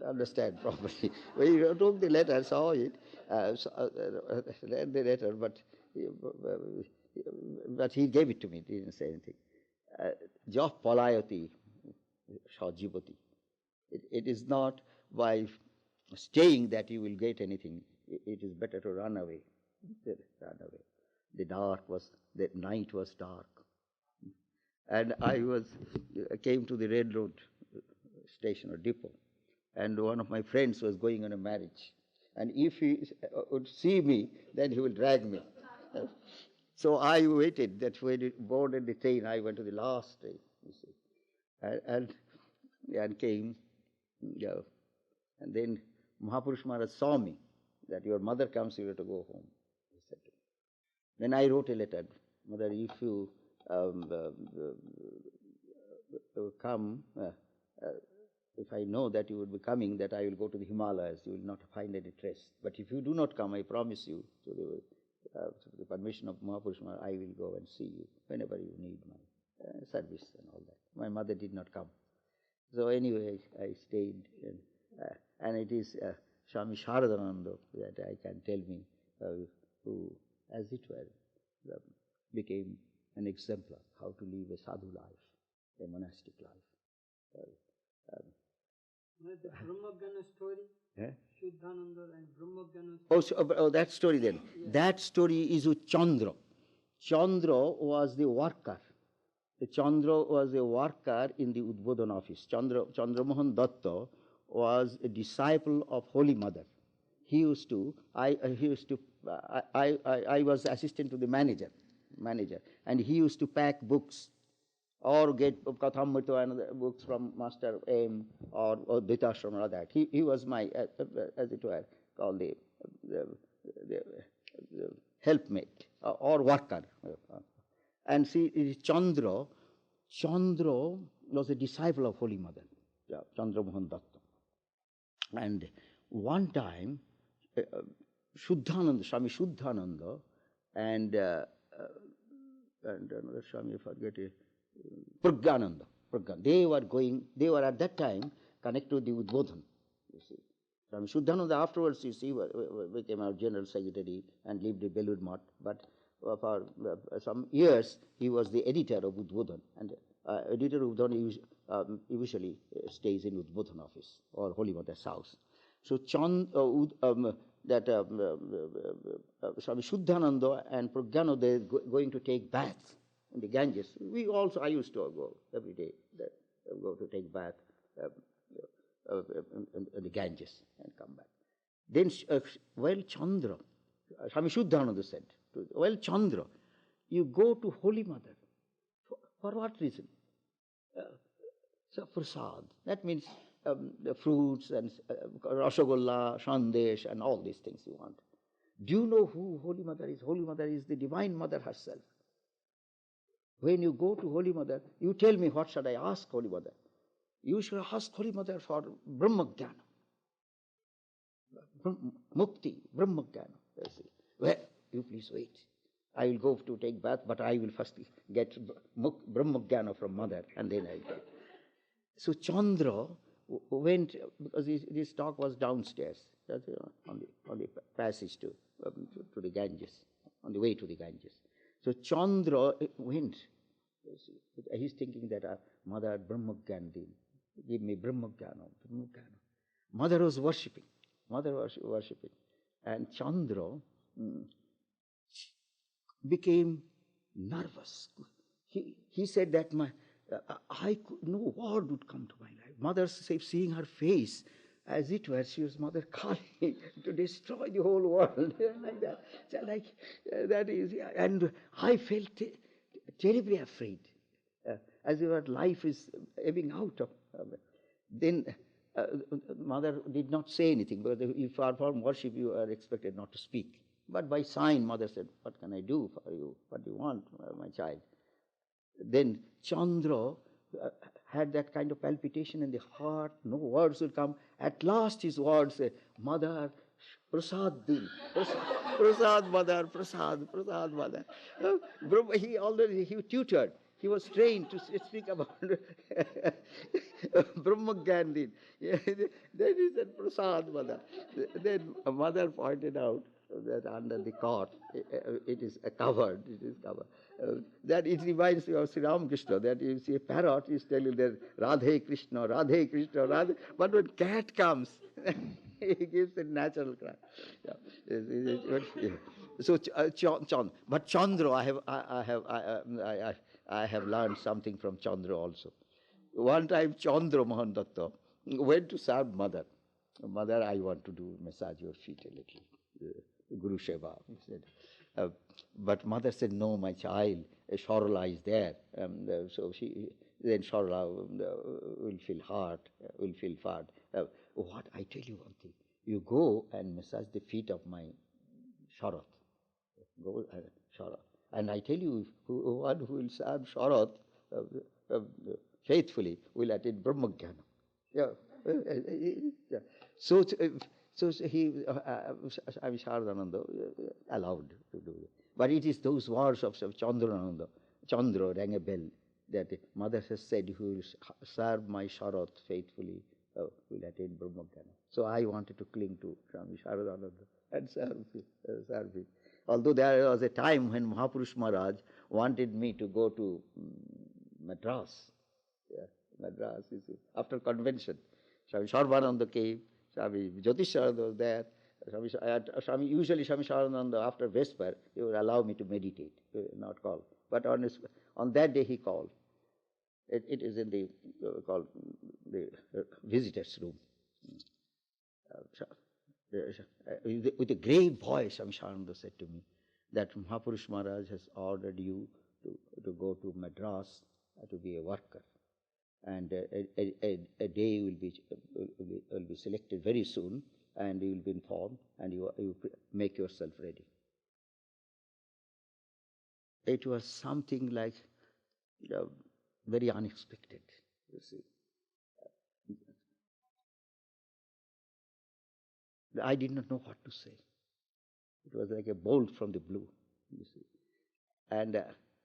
understand properly. When he took the letter, saw it, read the letter, but he gave it to me, didn't say anything. Jap Palayoti Sha Jiboti. It is not by staying that you will get anything. It is better to run away. The night was dark. And I came to the Red Road station or depot, and one of my friends was going on a marriage. And if he would see me, then he will drag me. So I waited that when he boarded the train, I went to the last train, you see, and came, and then Mahapurush Maharaj saw me, that your mother comes, you have to go home, he said to me. Then I wrote a letter, Mother, if you come, if I know that you will be coming, that I will go to the Himalayas, you will not find any trace. But if you do not come, I promise you, through the permission of Mahapurush Maharaj, I will go and see you whenever you need my service and all that. My mother did not come. So anyway, I stayed, and it is Swami Aseshananda that I can tell me, who, as it were, became an exemplar how to live a sadhu life, a monastic life. The Brahmagana story, Shuddhananda and Brahmagana story. Oh, that story then. Yeah. That story is with Chandra. Chandra was the worker. Chandra was a worker in the Udbodhan office. Chandra Mohan Datta was a disciple of Holy Mother. He used to, I was assistant to the manager, and he used to pack books or get Kathamrita and other books from Master M or Dhritashram or that. He was my, as it were, called the helpmate or worker. And see, Chandra was a disciple of Holy Mother, Chandra Mohan Datta. And one time, Shuddhananda, Swami Shuddhananda, and another Swami, I forget it, Pragyananda, they were at that time connected to the Udbodhan, you see. Swami Shuddhananda afterwards, you see, became our general secretary and lived in Belur Math, but for some years he was the editor of Udbodhan, and editor of Udbodhan usually stays in Udbodhan office or Holy Mother's house. So Swami Shuddhananda and Pragyananda, they going to take baths in the Ganges. I used to go every day, go to take bath in the Ganges and come back. Then, Chandra, Swami Shuddhananda said, Chandra, you go to Holy Mother. For what reason? So prasad. That means the fruits and rasagholla, sandesh, and all these things you want. Do you know who Holy Mother is? Holy Mother is the Divine Mother herself. When you go to Holy Mother, you tell me, what should I ask Holy Mother? You should ask Holy Mother for Brahmajnana, Mukti, Brahmajnana. Well, you please wait. I will go to take bath, but I will first get Brahmajnana from Mother, and then I will get. So Chandra went, because this talk was downstairs, on the passage to the Ganges, on the way to the Ganges. So Chandra went. He's thinking that Mother Brahmajnana, give me Brahmajnana. Mother was worshipping. And Chandra became nervous. He said that no word would come to my life. Mother, seeing her face, as it were, she was Mother calling to destroy the whole world, like that. So that is, and I felt terribly afraid, as if life is ebbing out of. Then Mother did not say anything, because if you perform worship, you are expected not to speak. But by sign, Mother said, what can I do for you? What do you want, my child? Then Chandra had that kind of palpitation in the heart, no words would come. At last his words said, Mother, prasad din, prasad Mother, prasad Mother. He tutored. He was trained to speak about Brahmajnana din. Then he said, prasad Mother. Then Mother pointed out that under the cot, it is covered. That it reminds me of Sri Ramakrishna, that you see a parrot is telling that Radhe Krishna, Radhe Krishna, Radhe. But when cat comes, he gives a natural cry. Yeah. So, but Chandra, I have learned something from Chandra also. One time, Chandra Mohan Datta went to serve Mother. Mother, I want to massage your feet a little. Guru Seva, he said. But Mother said, no, my child, Sharala is there. So then Sharala will feel hard, what? I tell you one thing. You go and massage the feet of my Sharat. Go, Sharat. And I tell you, one who will serve Sharat faithfully will attain Brahmajnana. Yeah. So he, Sharadananda allowed to do it. But it is those words of Chandra rang a bell, that Mother has said, who will serve my Sharat faithfully will attain Brahmajnana. So I wanted to cling to Swami Sharadananda and serve him. Although there was a time when Mahapurush Maharaj wanted me to go to Madras. Yeah, Madras, you see, after convention. Swami Sarvananda came, Swami Jyotisharada was there. Usually Swami Sarvananda, after Vesper, he would allow me to meditate, not call. But on that day he called. It is in the called the visitors' room. With a grave voice, Swami Aseshananda said to me that Mahapurush Maharaj has ordered you to go to Madras to be a worker, and a day will be selected very soon, and you will be informed, and you make yourself ready. It was something like, very unexpected, you see. I did not know what to say. It was like a bolt from the blue, you see. And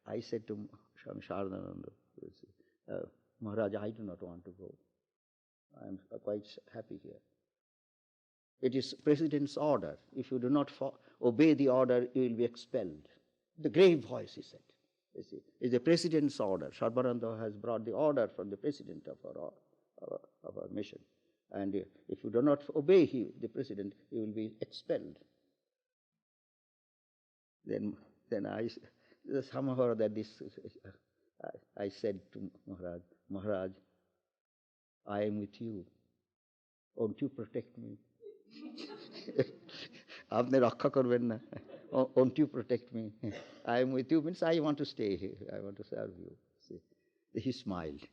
I said to Swami Aseshananda, Maharaj, I do not want to go. I am quite happy here. It is President's order. If you do not obey the order, you will be expelled. The grave voice, he said. You see, it's the President's order. Sarbananda has brought the order from the President of our mission. And if you do not obey the President, you will be expelled. Then I somehow that this I said to Maharaj, Maharaj, I am with you. Won't you protect me? Aapne rakha karben na. Won't you protect me? I am with you means I want to stay here. I want to serve you. See? He smiled.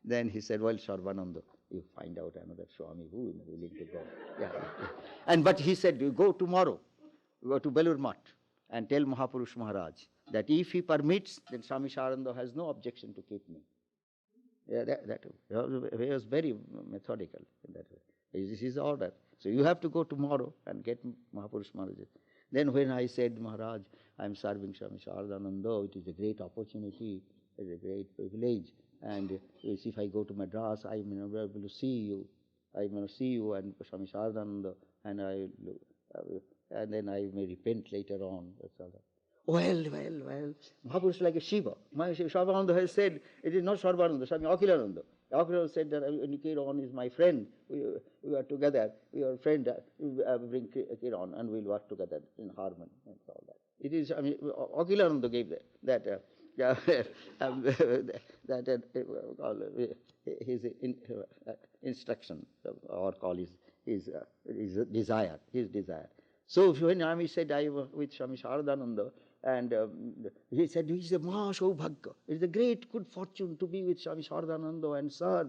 Then he said, well, Sarvananda, you find out another Swami who is willing to go. Yeah. But he said, you go tomorrow. Go to Belur Math and tell Mahapurush Maharaj that if he permits, then Swami Aseshananda has no objection to keep me. Yeah, he was very methodical in that way. This is his order. So you have to go tomorrow and get Mahapurush Maharaj. Then when I said, Maharaj, I am serving Swami Aseshananda, it is a great opportunity, it is a great privilege. And if I go to Madras, I may not be able to see you. I may not see you and Swami Aseshananda, and then I may repent later on. That's all that. Well. Mahapurush is like a Shiva. Sarvananda has said, it is not Sarvananda, Swami Akhilananda. Akhilananda said that Kiran is my friend. We are together. We are friends. Bring Kiran and we'll work together in harmony and all that. It is, Akhilananda gave that his instruction, or call his desire, his desire. So when Ami said, I was with Swami Aseshananda, and he said, it is a Mahasaubhagya. It is a great good fortune to be with Swami Aseshananda and serve.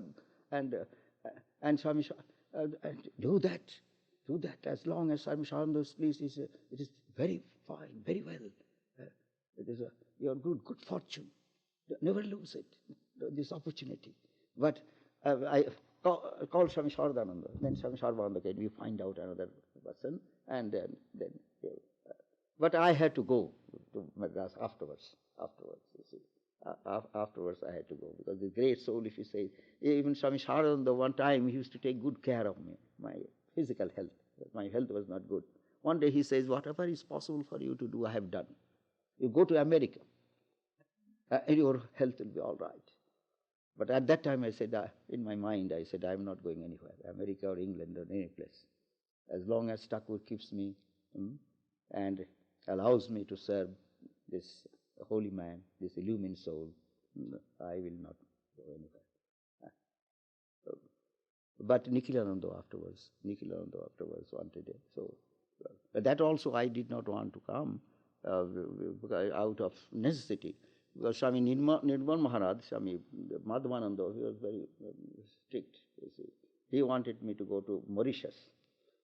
And Swami, do that. As long as Swami Aseshananda is pleased, it is very fine, very well. It is your good fortune. Never lose it, this opportunity. But I called Swami Aseshananda. Then Swami Aseshananda came. We find out another person, and then but I had to go to Madras afterwards. You see. Afterwards I had to go, because the great soul, if you say, even Swami Aseshananda, one time he used to take good care of me, my physical health. My health was not good. One day he says, whatever is possible for you to do, I have done. You go to America, your health will be all right. But at that time I said, in my mind, I said, I am not going anywhere, America or England or any place. As long as Thakur keeps me and allows me to serve this holy man, this illumined soul, I will not go anywhere. But Nikhilananda afterwards wanted it. So that also I did not want to come out of necessity. Because Swami Nirmal Maharaj, Swami Madhavananda, he was very strict. You see. He wanted me to go to Mauritius.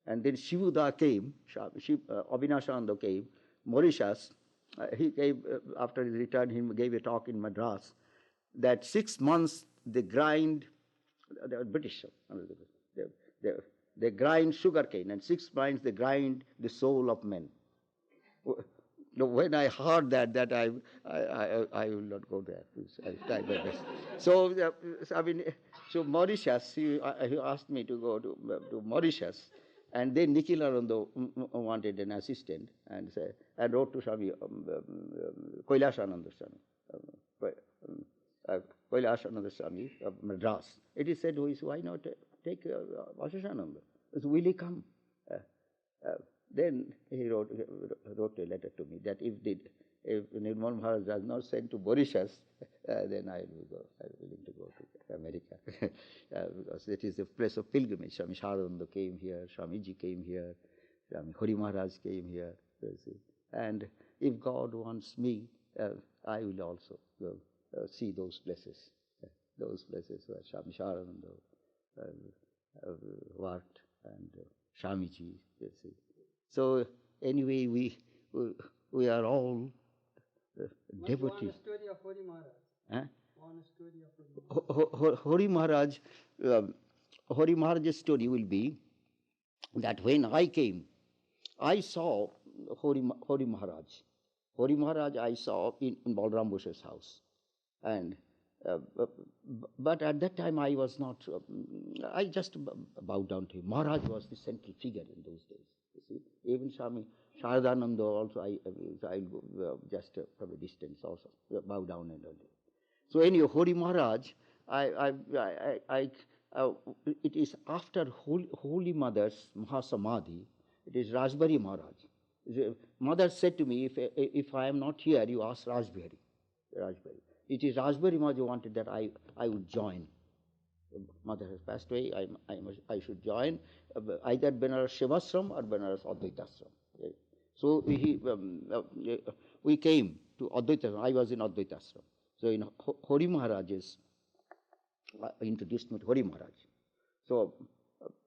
And then Shivuda came, Abhinashananda came, Mauritius. He gave, after his return, he gave a talk in Madras that 6 months they grind, they were British, they grind sugarcane, and 6 months they grind the soul of men. When I heard that I will not go there. I tried my best. So Mauritius, he asked me to go to Mauritius, and then Nikhilananda wanted an assistant, and wrote to Swami Kailashananda Swami, Kailashananda Swami of Madras. It is said, why not take Aseshananda? Will he come? Then he wrote a letter to me that if Nirmal Maharaj does not send to Mauritius, then I will go. I am willing to go America, because it is a place of pilgrimage. Swami Aseshananda came here, Swamiji came here, Swami Hari Maharaj came here. You see. And if God wants me, I will also see those places where Swami Aseshananda worked, and Swamiji. You see. So anyway, we are all devotees. One story of Hari Maharaj. Huh? One story of Hari Maharaj. Hari Maharaj's story will be that when I came, I saw Hari Maharaj. Hari Maharaj I saw in Balram Bose's house. And but at that time I was not, I just bowed down to him. Maharaj was the central figure in those days. You see, even Swami Sharadananda also, I'll go just from a distance also, bow down and all. So anyway, Hari Maharaj, it is after Holy Mother's Mahasamadhi, it is Rajbari Maharaj. Mother said to me, if I am not here, you ask Rajbari. It is Rajbari Maharaj who wanted that I would join. Mother has passed away, I should join either Benares Shivasram or Benares Advaitasram. So we came to Advaitasram. I was in Advaitasram. So in Hari Maharaj's, introduced me to Hari Maharaj. So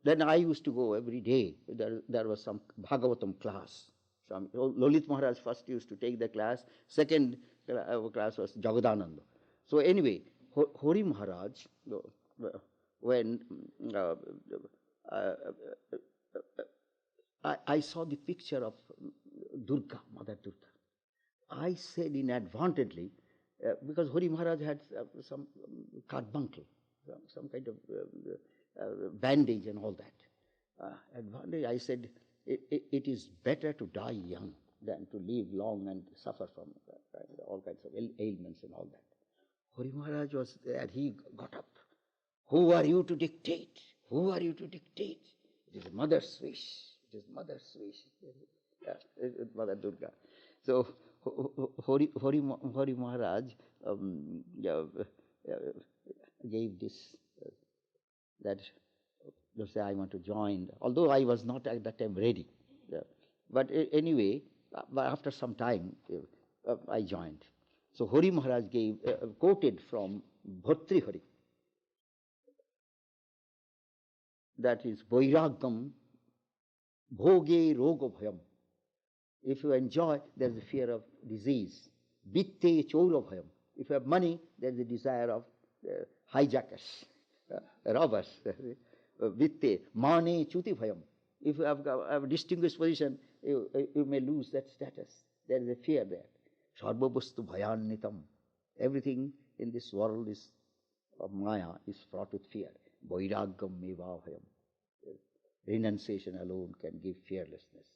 then I used to go every day. There was some Bhagavatam class. Lalit Maharaj first used to take the class. Second class was Jagadananda. So anyway, Hari Maharaj, when I saw the picture of Durga, Mother Durga, I said inadvertently, because Hari Maharaj had some carbuncle, some kind of bandage and all that. Advantage, I said, it is better to die young than to live long and suffer from all kinds of ailments and all that. Hari Maharaj was there, he got up. Who are you to dictate? Who are you to dictate? It is Mother's wish. It is Mother's wish. Mother Durga. So Hari Maharaj gave this, that say I want to join, although I was not at that time ready. But anyway, after some time, I joined. So Hari Maharaj quoted from Bhartrihari. That is, Vairagam bhoge roga bhayam. If you enjoy, there is a fear of disease. Vitte chora bhayam. If you have money, there is a desire of hijackers, robbers. Vitte mane chuti bhayam. If you have a distinguished position, you may lose that status. There is a fear there. Sarvabhastu bhayannitam. Everything in this world is of Maya is fraught with fear. Vairagam eva bhayam. Renunciation alone can give fearlessness.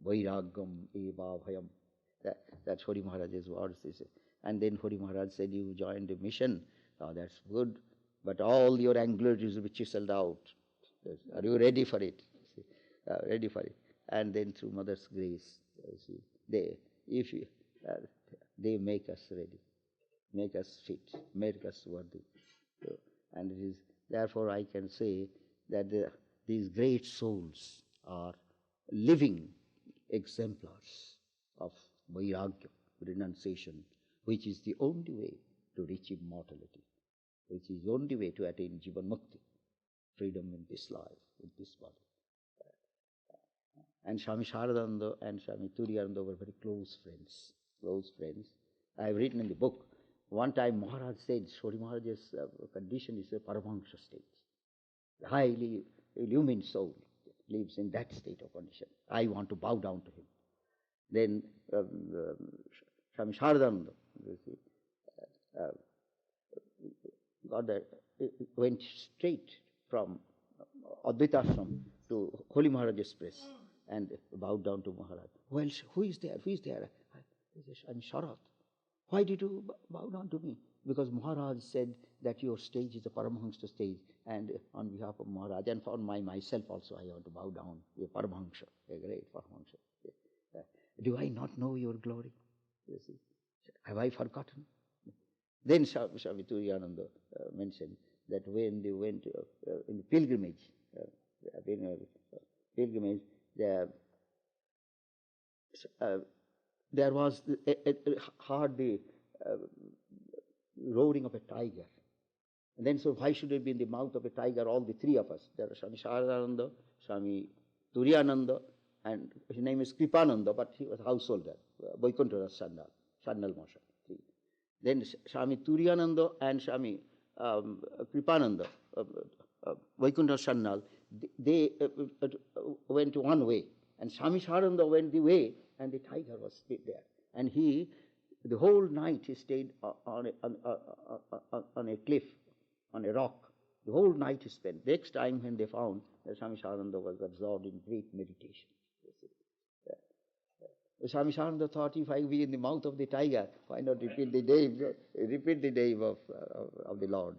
Vairagam eva bhayam. That's Hari Maharaj's words. And then Hari Maharaj said, you joined a mission. Oh, that's good. But all your angularities will be chiseled out. Are you ready for it? Ready for it. And then through Mother's grace, they make us ready, make us fit, make us worthy. And it is therefore I can say that these great souls are living exemplars of vairagya, renunciation, which is the only way to reach immortality, which is the only way to attain Jivan Mukti, freedom in this life, in this body. And Swami Sharadananda and Swami Turiyananda were very close friends. I have written in the book, one time Maharaj said, Swami Maharaj's condition is a Paramahansa state. The highly illumined soul lives in that state of condition. I want to bow down to him. Then Swami Sharadananda, went straight from Advaitasram to Holy Maharaj's place and bowed down to Maharaj. Well, who is there? Who is there? I'm Sharath. Why did you bow down to me? Because Maharaj said that your stage is a Paramahansa stage, and on behalf of Maharaj and for myself also, I want to bow down to a Paramahansa, a great Paramahansa. Do I not know your glory? You see, have I forgotten? Then Swami Turiyananda mentioned that when they went in the pilgrimage, there was a hard roaring of a tiger. And then, so why should it be in the mouth of a tiger, all the three of us? There are Swami Aseshananda, Swami Turiyananda, and his name is Kripananda, but he was a householder, Vaikuntha Sandal Mosha. Then Swami Turiyananda and Swami Kripananda, Vaikuntha Sandal, they went one way, and Swami Aseshananda went the way, and the tiger was there. And he, the whole night, he stayed on a cliff, on a rock. The whole night he spent. Next time when they found that Swami Aseshananda was absorbed in great meditation. Swami Aseshananda thought, if I be in the mouth of the tiger, why not repeat the name of the Lord?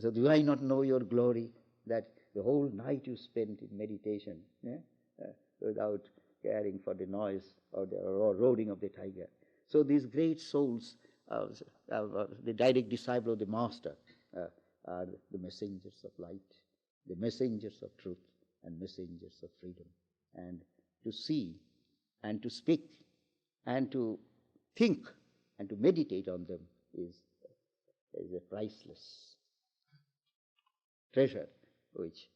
So do I not know your glory, that the whole night you spent in meditation, without caring for the noise or the roaring of the tiger? So these great souls, the direct disciple of the Master, are the messengers of light, the messengers of truth, and messengers of freedom. And to see and to speak and to think and to meditate on them is a priceless treasure which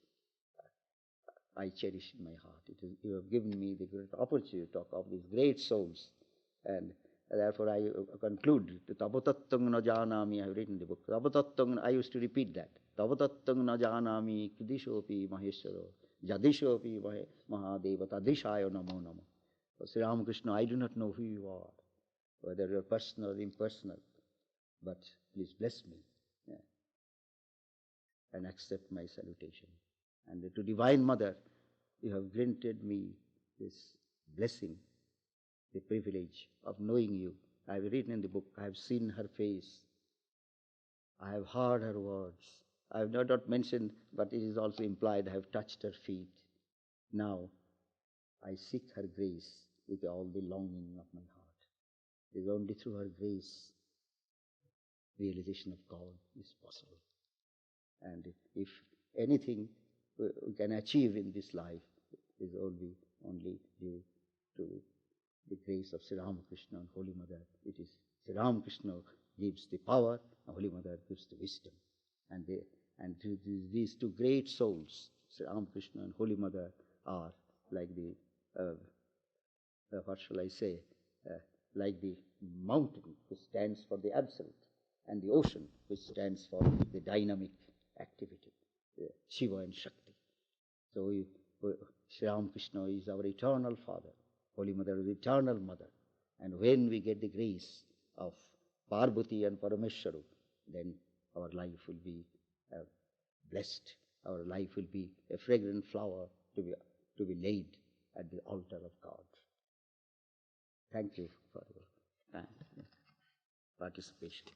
I cherish in my heart. You have given me the great opportunity to talk of these great souls, and therefore I conclude, Tabotattang na janami, I have written the book. Tabotattang, I used to repeat that. Tabotattang na janami, kridishopi maheshwaro, jadishopi mahadeva, tadishayo namo namo. Sri Ramakrishna, I do not know who you are, whether you are personal or impersonal, but please bless me and accept my salutation. And to Divine Mother, you have granted me this blessing, the privilege of knowing you. I have written in the book, I have seen her face, I have heard her words. I have not mentioned, but it is also implied, I have touched her feet. Now, I seek her grace with all the longing of my heart. It is only through her grace realization of God is possible. And if anything we can achieve in this life is only due to the grace of Sri Ramakrishna and Holy Mother. It is Sri Ramakrishna gives the power, and Holy Mother gives the wisdom. And these two great souls, Sri Ramakrishna and Holy Mother, are like the what shall I say? Like the mountain which stands for the absolute, and the ocean which stands for the dynamic activity, Shiva and Shakti. So Sri Ramakrishna is our eternal Father, Holy Mother is the eternal Mother. And when we get the grace of Parvati and Parameshwaru, then our life will be blessed. Our life will be a fragrant flower to be laid at the altar of God. Thank you for your participation.